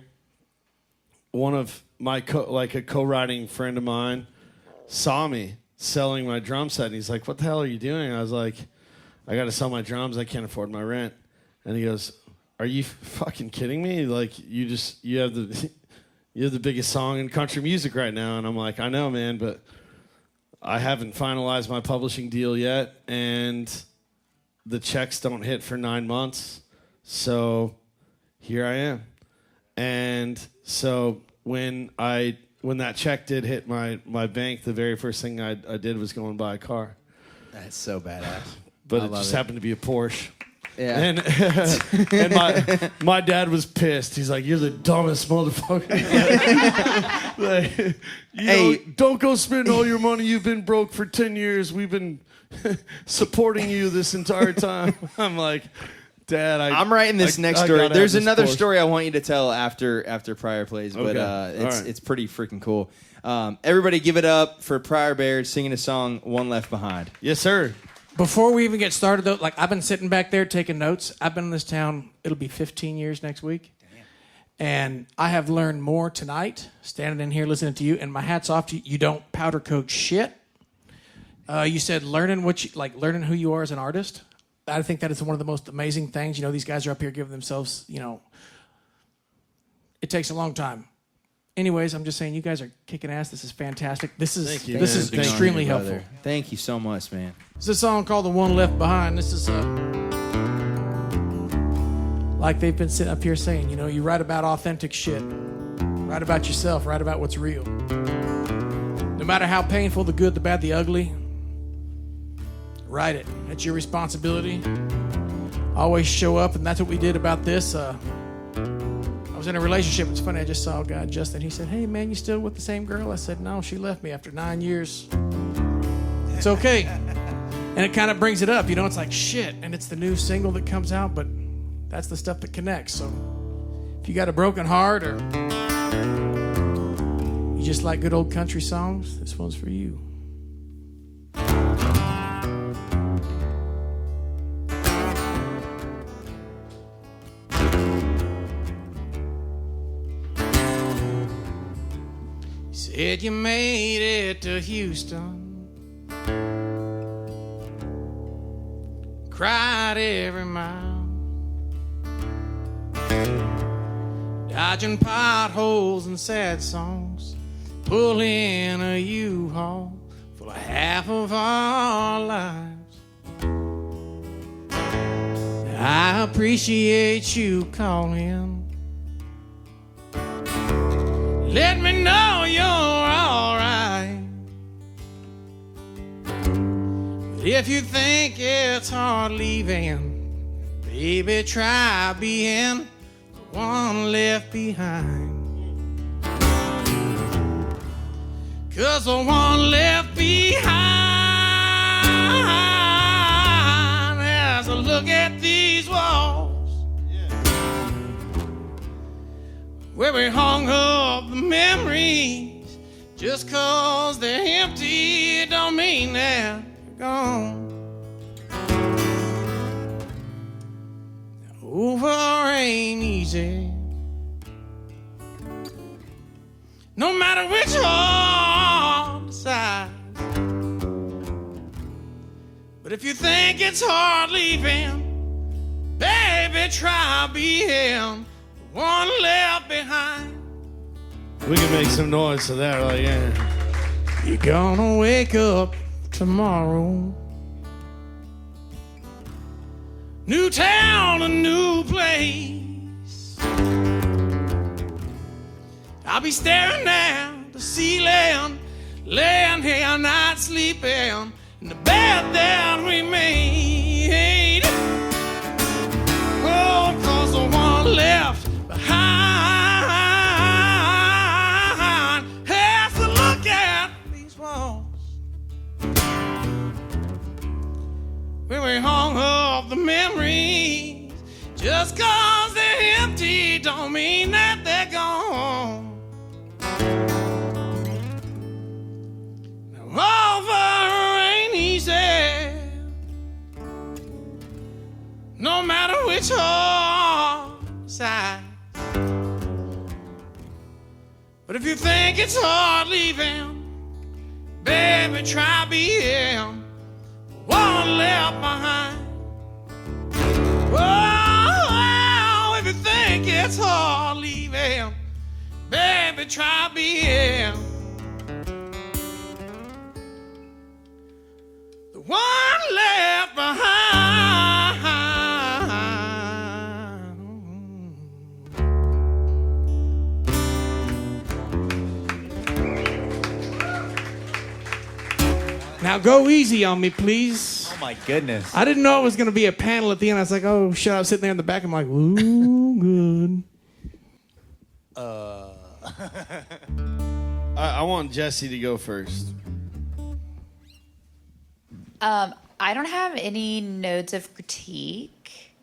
one of my a co-writing friend of mine saw me selling my drum set, and he's like, "What the hell are you doing?" I was like, "I got to sell my drums. I can't afford my rent." And he goes, "Are you fucking kidding me? Like, you have the biggest song in country music right now." And I'm like, "I know, man, but I haven't finalized my publishing deal yet, and the checks don't hit for 9 months. So here I am." And so when that check did hit my bank, the very first thing I did was go and buy a car. That's so badass. But it just happened to be a Porsche. Yeah. And my dad was pissed. He's like, "You're the dumbest motherfucker." Don't go spend all your money. You've been broke for 10 years. We've been supporting you this entire time. I'm like, "Dad, I'm writing this next story. gotta There's have this another Porsche." story I want you to tell after Prior plays, but Okay. it's pretty freaking cool. Everybody give it up for Prior Bear singing a song, One Left Behind. Yes, sir. Before we even get started, though, like I've been sitting back there taking notes. I've been in this town, it'll be 15 years next week. Damn. And I have learned more tonight, standing in here listening to you, and my hat's off to you. You don't powder coat shit. You said learning learning who you are as an artist. I think that is one of the most amazing things. You know, these guys are up here giving themselves, it takes a long time. Anyways, I'm just saying you guys are kicking ass. This is fantastic. This is extremely helpful. Thank you so much, man. It's a song called The One Left Behind. This is like they've been sitting up here saying, you write about authentic shit. Write about yourself. Write about what's real. No matter how painful, the good, the bad, the ugly, write it. It's your responsibility. Always show up, and that's what we did about this. I was in a relationship. It's funny, I just saw a guy, Justin. He said, "Hey, man, you still with the same girl?" I said, "No, she left me after 9 years. It's okay." And it kind of brings it up. It's like, shit. And it's the new single that comes out, but that's the stuff that connects. So if you got a broken heart or you just like good old country songs, this one's for you. Said you made it to Houston, cried every mile, dodging potholes and sad songs, pulling a U-Haul full of half of our lives. I appreciate you calling. Let me know you're alright. But if you think it's hard leaving, baby, try being the one left behind. 'Cause the one left behind, as I look at these walls where we hung up the memories, just 'cause they're empty don't mean they're gone. Over ain't easy, no matter which one decides. But if you think it's hard leaving, baby, try being one left behind. We can make some noise to that, like, yeah. You're gonna wake up tomorrow, new town, a new place. I'll be staring at the ceiling, laying here not sleeping in the bed that we made. Oh, 'cause the one left behind Just 'cause they're empty don't mean that they're gone. Now over ain't easy, no matter which side. But if you think it's hard leaving, baby, try being one left behind. Oh, if you think it's hard leaving, baby, try being the one left behind. Now go easy on me, please. Oh my goodness. I didn't know it was going to be a panel at the end. I was like, oh, shit. I was sitting there in the back. I'm like, ooh, good. I want Jessi to go first. I don't have any notes of critique.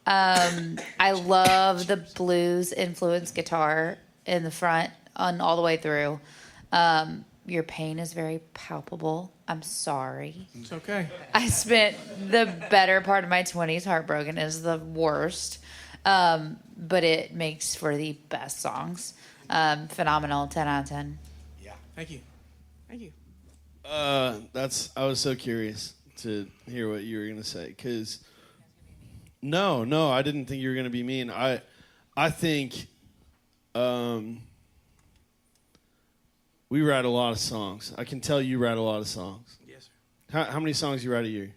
I love the blues influence guitar in the front on all the way through. Your pain is very palpable. I'm sorry. It's okay. I spent the better part of my 20s heartbroken. Is the worst. But it makes for the best songs. Phenomenal. 10 out of 10. Yeah. Thank you. Thank you. I was so curious to hear what you were gonna say, because no, I didn't think you were gonna be mean. I think we write a lot of songs. I can tell you write a lot of songs. Yes, sir. How many songs you write a year?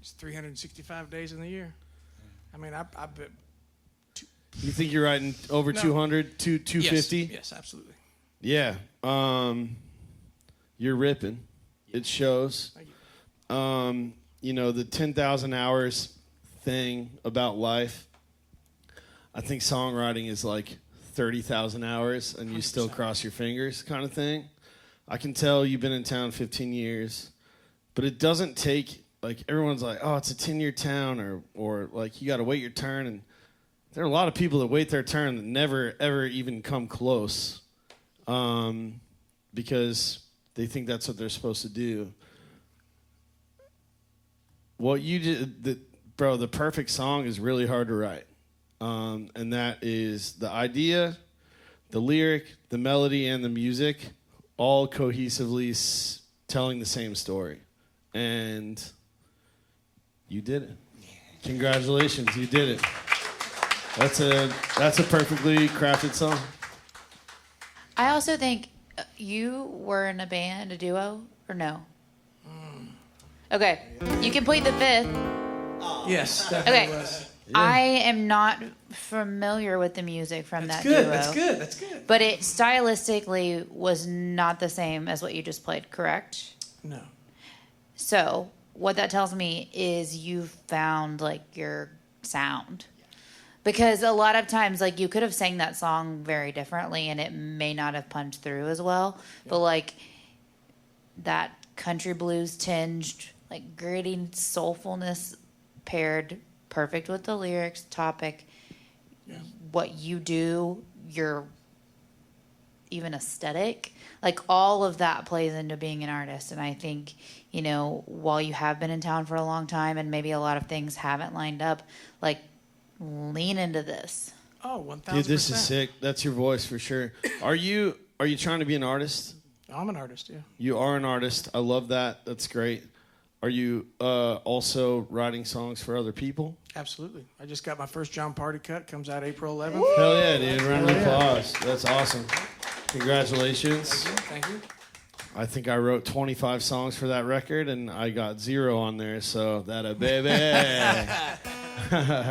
It's 365 days in the year. I mean, I bet. You think you're writing over 200, 250? Yes, absolutely. Yeah. You're ripping. It shows. Thank you. You know, the 10,000 hours thing about life, I think songwriting is like 30,000 hours and you 100%. Still cross your fingers kind of thing. I can tell you've been in town 15 years, but it doesn't take, like, everyone's like, oh, it's a 10-year town, or like, you got to wait your turn. And there are a lot of people that wait their turn that never, ever even come close because they think that's what they're supposed to do. What you did, bro, the perfect song is really hard to write. And that is the idea, the lyric, the melody, and the music all cohesively telling the same story. And you did it. Congratulations, you did it. That's a perfectly crafted song. I also think you were in a band, a duo, or no? Okay, you can plead the fifth. Yes, Okay, definitely was. yeah. I am not familiar with the music from that duo. That's good. But it stylistically was not the same as what you just played, correct? No. So what that tells me is you found like your sound. Because a lot of times, like, you could have sang that song very differently and it may not have punched through as well. Yeah. But, like, that country blues tinged, like, gritty soulfulness paired perfect with the lyrics, topic, what you do, your even aesthetic. Like, all of that plays into being an artist. And I think, you know, while you have been in town for a long time and maybe a lot of things haven't lined up, like, lean into this. Oh, 1,000%. Dude, this is sick. That's your voice for sure. Are you trying to be an artist? I'm an artist, yeah. You are an artist. I love that. That's great. Are you also writing songs for other people? Absolutely. I just got my first John Party cut. Comes out April 11th. Hell yeah, dude. Round of applause. That's awesome. Congratulations. Thank you. I think I wrote 25 songs for that record, and I got 0 on there, so that a baby.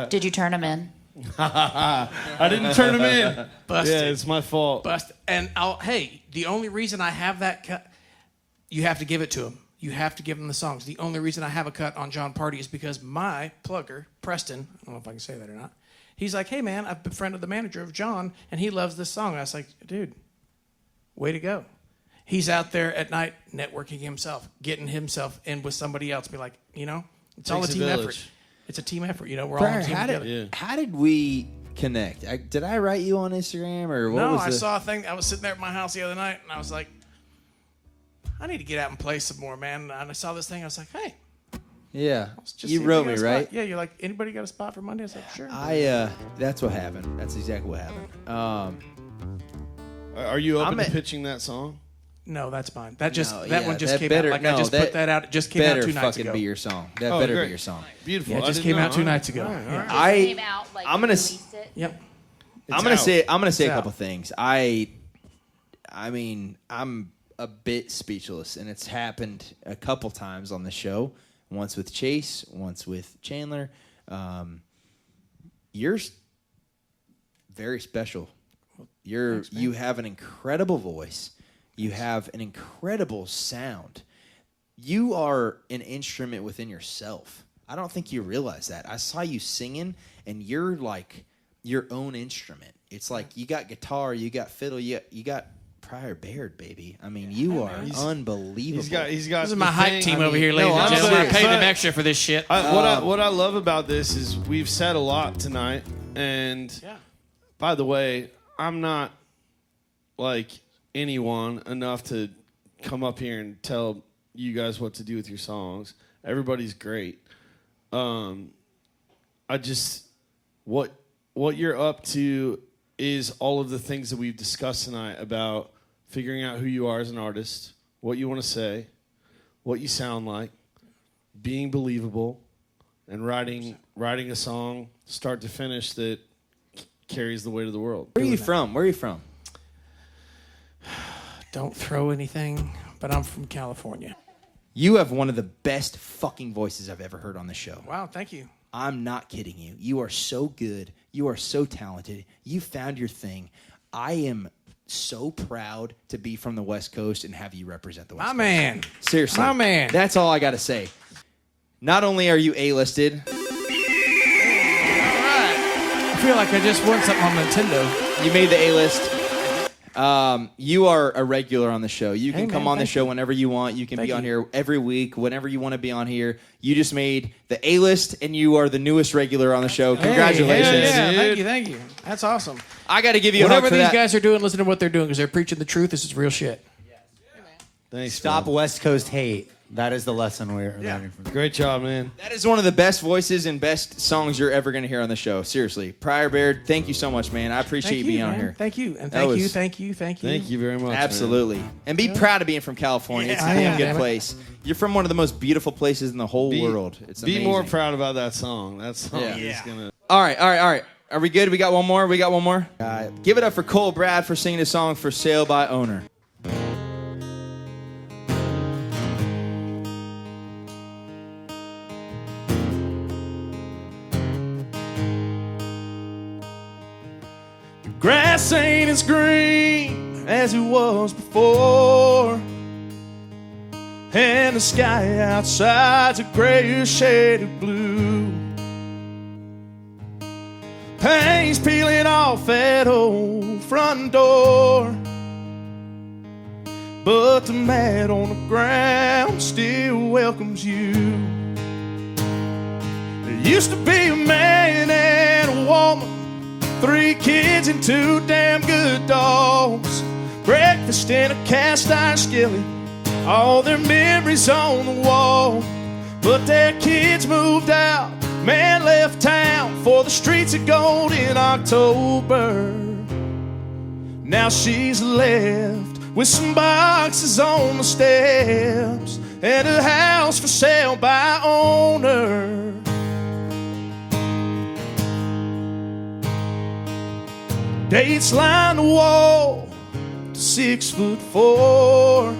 Did you turn them in? I didn't turn them in. Busted. Yeah, it's my fault. Busted. And hey, the only reason I have that cut, you have to give it to him. You have to give him the songs. The only reason I have a cut on John Party is because my plugger, Preston, I don't know if I can say that or not, he's like, hey, man, I've befriended the manager of John, and he loves this song. And I was like, dude, way to go. He's out there at night networking himself, getting himself in with somebody else. Be like, you know, it's all a team effort. it's a team effort. You know, we're all Brian, on a team together. how did we connect? Did I write you on Instagram or what No, was I saw a thing. I was sitting there at my house the other night, and I was like, I need to get out and play some more, man. And I saw this thing. I was like, hey. Yeah, let's just you see if wrote we me, got a spot. right? Yeah, you're like, anybody got a spot for Monday? I was like, sure. That's what happened. That's exactly what happened. Are you open to pitching that song? No, that's mine. That just No, that yeah, one just that came better- out. Like no, I just that put that out. It just came out 2 nights fucking ago. be your song. That Oh, better great. be your song. Beautiful. Yeah, it I just didn't came know. out 2 All right. nights ago. All right, all Yeah. right. Came out, like, I'm you gonna released it. Yep. I'm gonna say a out. couple things. I mean, I'm a bit speechless, and it's happened a couple times on the show. Once with Chase, once with Chandler. You're very special. You have an incredible voice. You have an incredible sound. You are an instrument within yourself. I don't think you realize that. I saw you singing, and you're like your own instrument. It's like you got guitar, you got fiddle, you got Pryor Baird, baby. I mean, you are unbelievable. He's got. This is my hype team over here, ladies no, and I'm gentlemen. I serious. paid them But- extra for this shit. What I love about this is we've said a lot tonight, and by the way, I'm not like anyone enough to come up here and tell you guys what to do with your songs. Everybody's great. I just what you're up to is all of the things that we've discussed tonight about figuring out who you are as an artist, what you want to say, what you sound like, being believable, and writing a song start to finish that carries the weight of the world. Where are you from? Where are you from? Don't throw anything, but I'm from California. You have one of the best fucking voices I've ever heard on the show. Wow, thank you. I'm not kidding you. You are so good. You are so talented. You found your thing. I am so proud to be from the West Coast and have you represent the West Coast. My man. Seriously. My man. That's all I got to say. Not only are you A-listed, I feel like I just won something on Nintendo. you made the A-list. You are a regular on the show. You can Hey, come man, on the thank show you. whenever you want. You can Thank be on you. here every week, whenever you want to be on here. You just made the A-list, and you are the newest regular on the show. Congratulations. Yeah, thank you. That's awesome. I got to give you a Whatever hug for these that. guys are doing, listen to what they're doing because they're preaching the truth. This is real shit. Thanks. Stop man. West Coast hate. That is the lesson we're learning from. Great job, man. That is one of the best voices and best songs you're ever going to hear on the show. Seriously. Pryor Baird, thank you so much, man. I appreciate you being on man. here. Thank you. And That thank you, was- thank you. Thank you very much. Absolutely. And be proud of being from California. It's a I damn am, good damn it. place. You're from one of the most beautiful places in the whole world. It's Be amazing. more proud about that song. That song Yeah. is gonna. All right. Are we good? We got one more? Give it up for Cole Brad for singing his song For Sale by Owner. Grass ain't as green as it was before, and the sky outside's a grayish shade of blue. Paint's peeling off that old front door, but the mat on the ground still welcomes you. There used to be a man and a woman, 3 kids and 2 damn good dogs. Breakfast in a cast iron skillet, all their memories on the wall. But their kids moved out, man left town for the streets of gold in October. Now she's left with some boxes on the steps and a house for sale by owner. Dates line the wall to 6'4".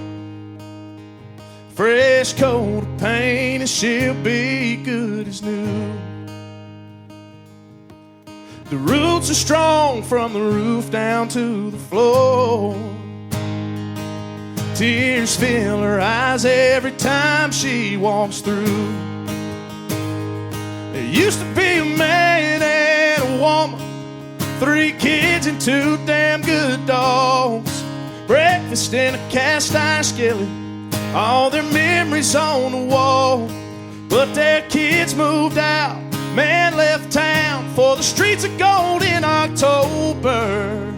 Fresh coat of paint and she'll be good as new. The roots are strong from the roof down to the floor. Tears fill her eyes every time she walks through. There used to be a man and a woman, 3 kids and 2 damn good dogs. Breakfast in a cast iron skillet, all their memories on the wall. But their kids moved out, streets of gold in October.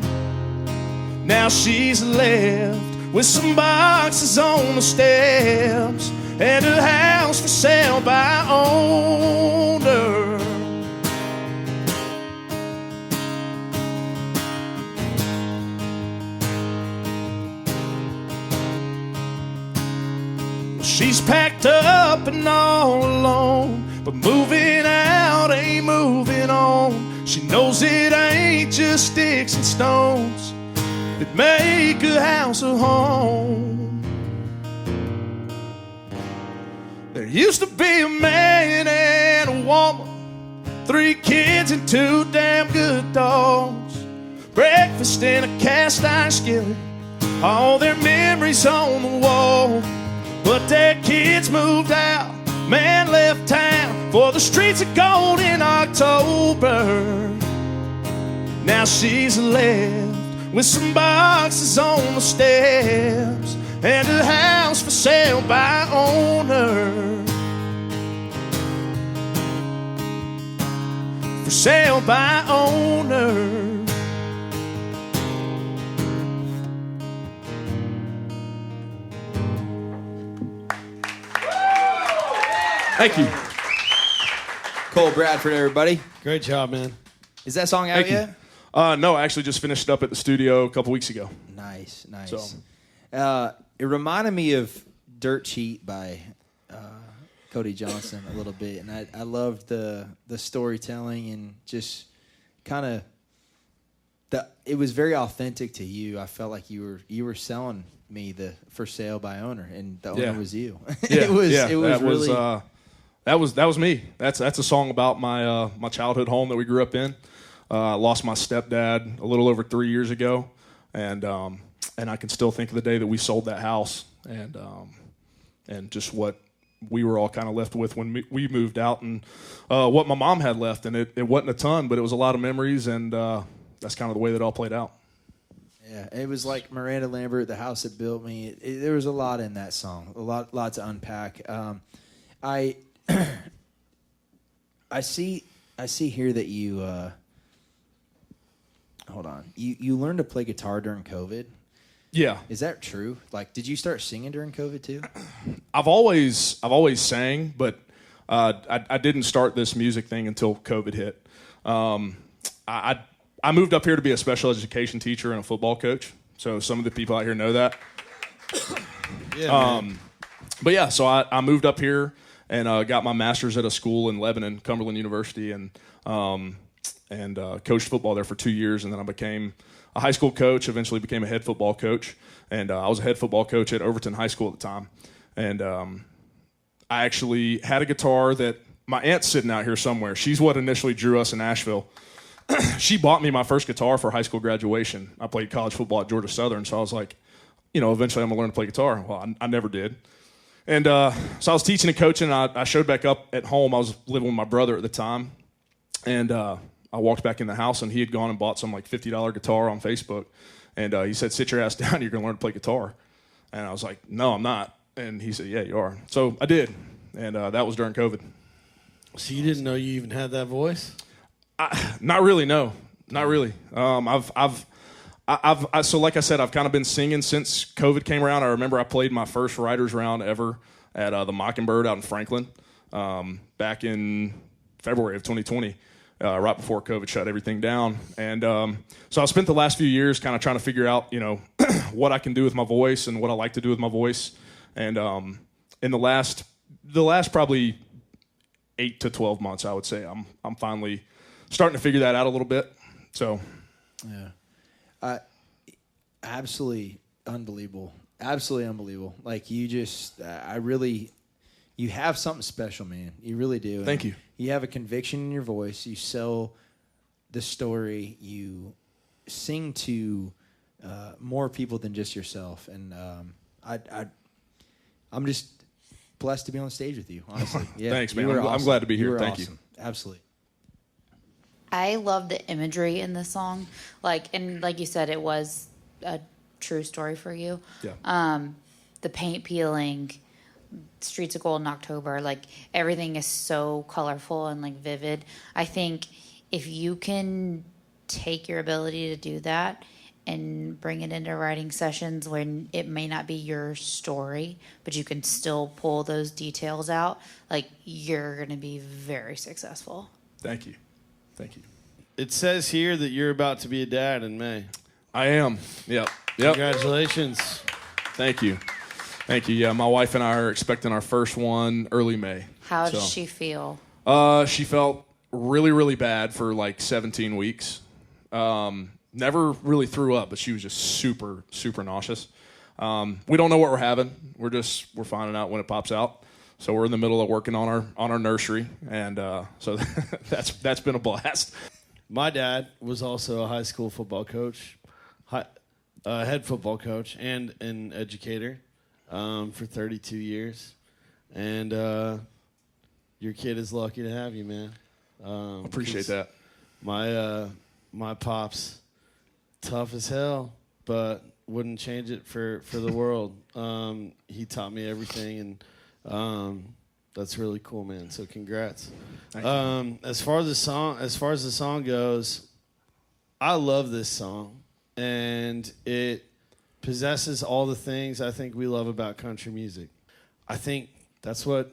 Now she's left with some boxes on the steps and a house for sale by owner. She's packed up and all alone, but moving out ain't moving on. She knows it ain't just sticks and stones that make a house a home. There used to be a man and a woman, 3 kids and 2 damn good dogs, breakfast in a cast iron skillet, all their memories on the wall. But their kids moved out, man left town for the streets of gold in October. Now she's left with some boxes on the steps and a house for sale by owner. For sale by owner. Thank you. Cole Bradford, everybody. Great job, man. Is that song out Thank yet? No, I actually just finished up at the studio a couple weeks ago. Nice. So. It reminded me of Dirt Cheat by Cody Johnson a little bit, and I loved the storytelling and just kind of it was very authentic to you. I felt like you were selling me the for sale by owner, and the owner was you. It was really. That was me. That's a song about my my childhood home that we grew up in. I lost my stepdad a little over 3 years ago, and I can still think of the day that we sold that house, and just what we were all kind of left with when we moved out, and what my mom had left, and it wasn't a ton, but it was a lot of memories, and that's kind of the way that it all played out. Yeah, it was like Miranda Lambert, The House That Built Me. There was a lot in that song, a lot to unpack. I see here that you hold on. You learned to play guitar during COVID. Yeah. Is that true? Like, did you start singing during COVID too? I've always sang, but I didn't start this music thing until COVID hit. I moved up here to be a special education teacher and a football coach. So some of the people out here know that. Yeah. But yeah, so I moved up here and got my master's at a school in Lebanon, Cumberland University, and coached football there for 2 years. And then I became a high school coach, eventually became a head football coach. And I was a head football coach at Overton High School at the time. And I actually had a guitar that my aunt's sitting out here somewhere. She's what initially drew us in Nashville. She bought me my first guitar for high school graduation. I played college football at Georgia Southern, so I was like, eventually I'm going to learn to play guitar. Well, I never did. And so I was teaching and coaching, and I showed back up at home. I was living with my brother at the time. And I walked back in the house, and he had gone and bought some like $50 guitar on Facebook. And he said, sit your ass down, you're going to learn to play guitar. And I was like, no, I'm not. And he said, yeah, you are. So I did. And that was during COVID. So you didn't know you even had that voice? Not really, no. Not really. So like I said, I've kind of been singing since COVID came around. I remember I played my first writer's round ever at the Mockingbird out in Franklin back in February of 2020, right before COVID shut everything down. And so I spent the last few years kind of trying to figure out, what I can do with my voice and what I like to do with my voice. And in the last probably 8 to 12 months, I would say, I'm finally starting to figure that out a little bit. So, yeah, absolutely unbelievable. Absolutely unbelievable. Like you just, you have something special, man. You really do. Thank you. You have a conviction in your voice. You sell the story. You sing to more people than just yourself. And I'm just blessed to be on stage with you, honestly. Yeah, thanks, man. I'm glad to be here. Thank awesome. you. Absolutely. I love the imagery in this song. Like you said, it was a true story for you. Yeah. The paint peeling, streets of gold in October, like everything is so colorful and like vivid. I think if you can take your ability to do that and bring it into writing sessions when it may not be your story, but you can still pull those details out, like, you're going to be very successful. Thank you. Thank you. It says here that you're about to be a dad in May. I am. Yep. Congratulations. Thank you. Thank you. Yeah, my wife and I are expecting our first one early May. How does she feel? She felt really, really bad for like 17 weeks. Never really threw up, but she was just super, super nauseous. We don't know what we're having. We're finding out when it pops out. So we're in the middle of working on our nursery, and so that's been a blast. My dad was also a high school football coach, head football coach, and an educator for 32 years. And your kid is lucky to have you, man. Appreciate that. My pops, tough as hell, but wouldn't change it for the world. He taught me everything, and that's really cool, man. So congrats. As far as the song goes, I love this song, and it possesses all the things I think we love about country music. I think that's what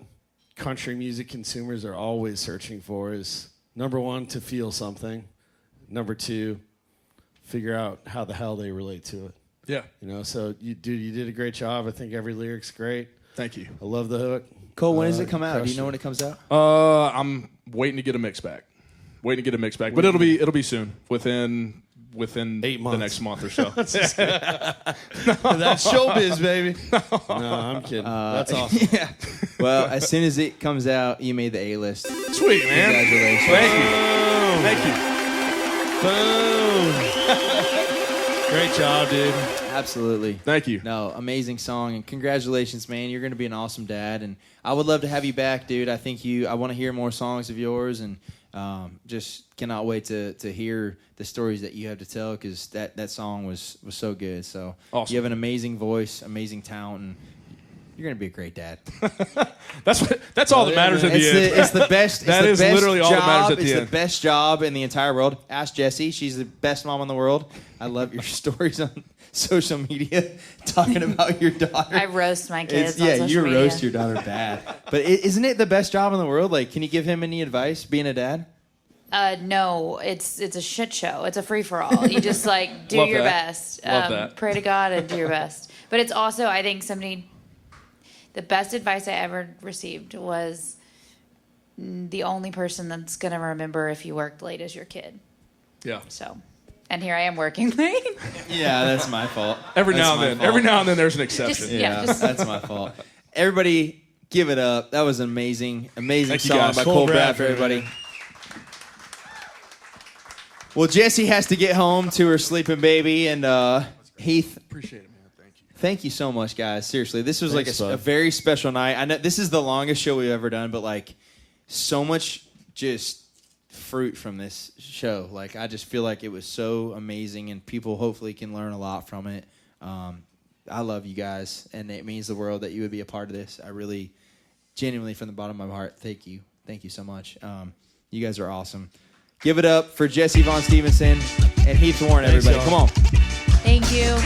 country music consumers are always searching for: is number one, to feel something, number two, figure out how the hell they relate to it. Yeah. So you did a great job. I think every lyric's great. Thank you. I love the hook. Cole, when does it come out? Do you know when it comes out? I'm waiting to get a mix back. But it'll be soon. Within 8 months. The next month or so. That's showbiz, baby. No, I'm kidding. That's awesome. Yeah. Well, as soon as it comes out, you made the A-list. Sweet, man. Congratulations. Thank you. Boom. Great job, dude. Absolutely. Thank you. No, amazing song, and congratulations, man. You're going to be an awesome dad, and I would love to have you back, dude. I want to hear more songs of yours, and just cannot wait to hear the stories that you have to tell, because that song was so good. So awesome. You have an amazing voice, amazing talent, and you're going to be a great dad. That's all that matters at the end. It's the best. That is literally all that matters at the end. It's the best job in the entire world. Ask Jessi. She's the best mom in the world. I love your stories on social media talking about your daughter. I roast my kids on yeah, social you media. roast your daughter bad. But isn't it the best job in the world? Like, can you give him any advice being a dad? No, it's a shit show. It's a free-for-all. You just, like, do your best. Love that. Pray to God and do your best. But it's also, I think, the best advice I ever received was the only person that's going to remember if you worked late is your kid. Yeah. So, and here I am working late. Yeah, that's my fault. Every now and then there's an exception. That's my fault. Everybody, give it up. That was an amazing Thank song you guys. by Cole Bradford, everybody. Well, Jessi has to get home to her sleeping baby, and Heath. Appreciate it, man. Thank you. Thank you so much, guys. Seriously, this was Thanks, a very special night. I know this is the longest show we've ever done, but like so much just fruit from this show. Like, I just feel like it was so amazing, and people hopefully can learn a lot from it. I love you guys, and it means the world that you would be a part of this. I really, genuinely, from the bottom of my heart, thank you. Thank you so much. You guys are awesome. Give it up for Jessi Vaughn Stevenson and Heath Warren, everybody. Come on. Thank you.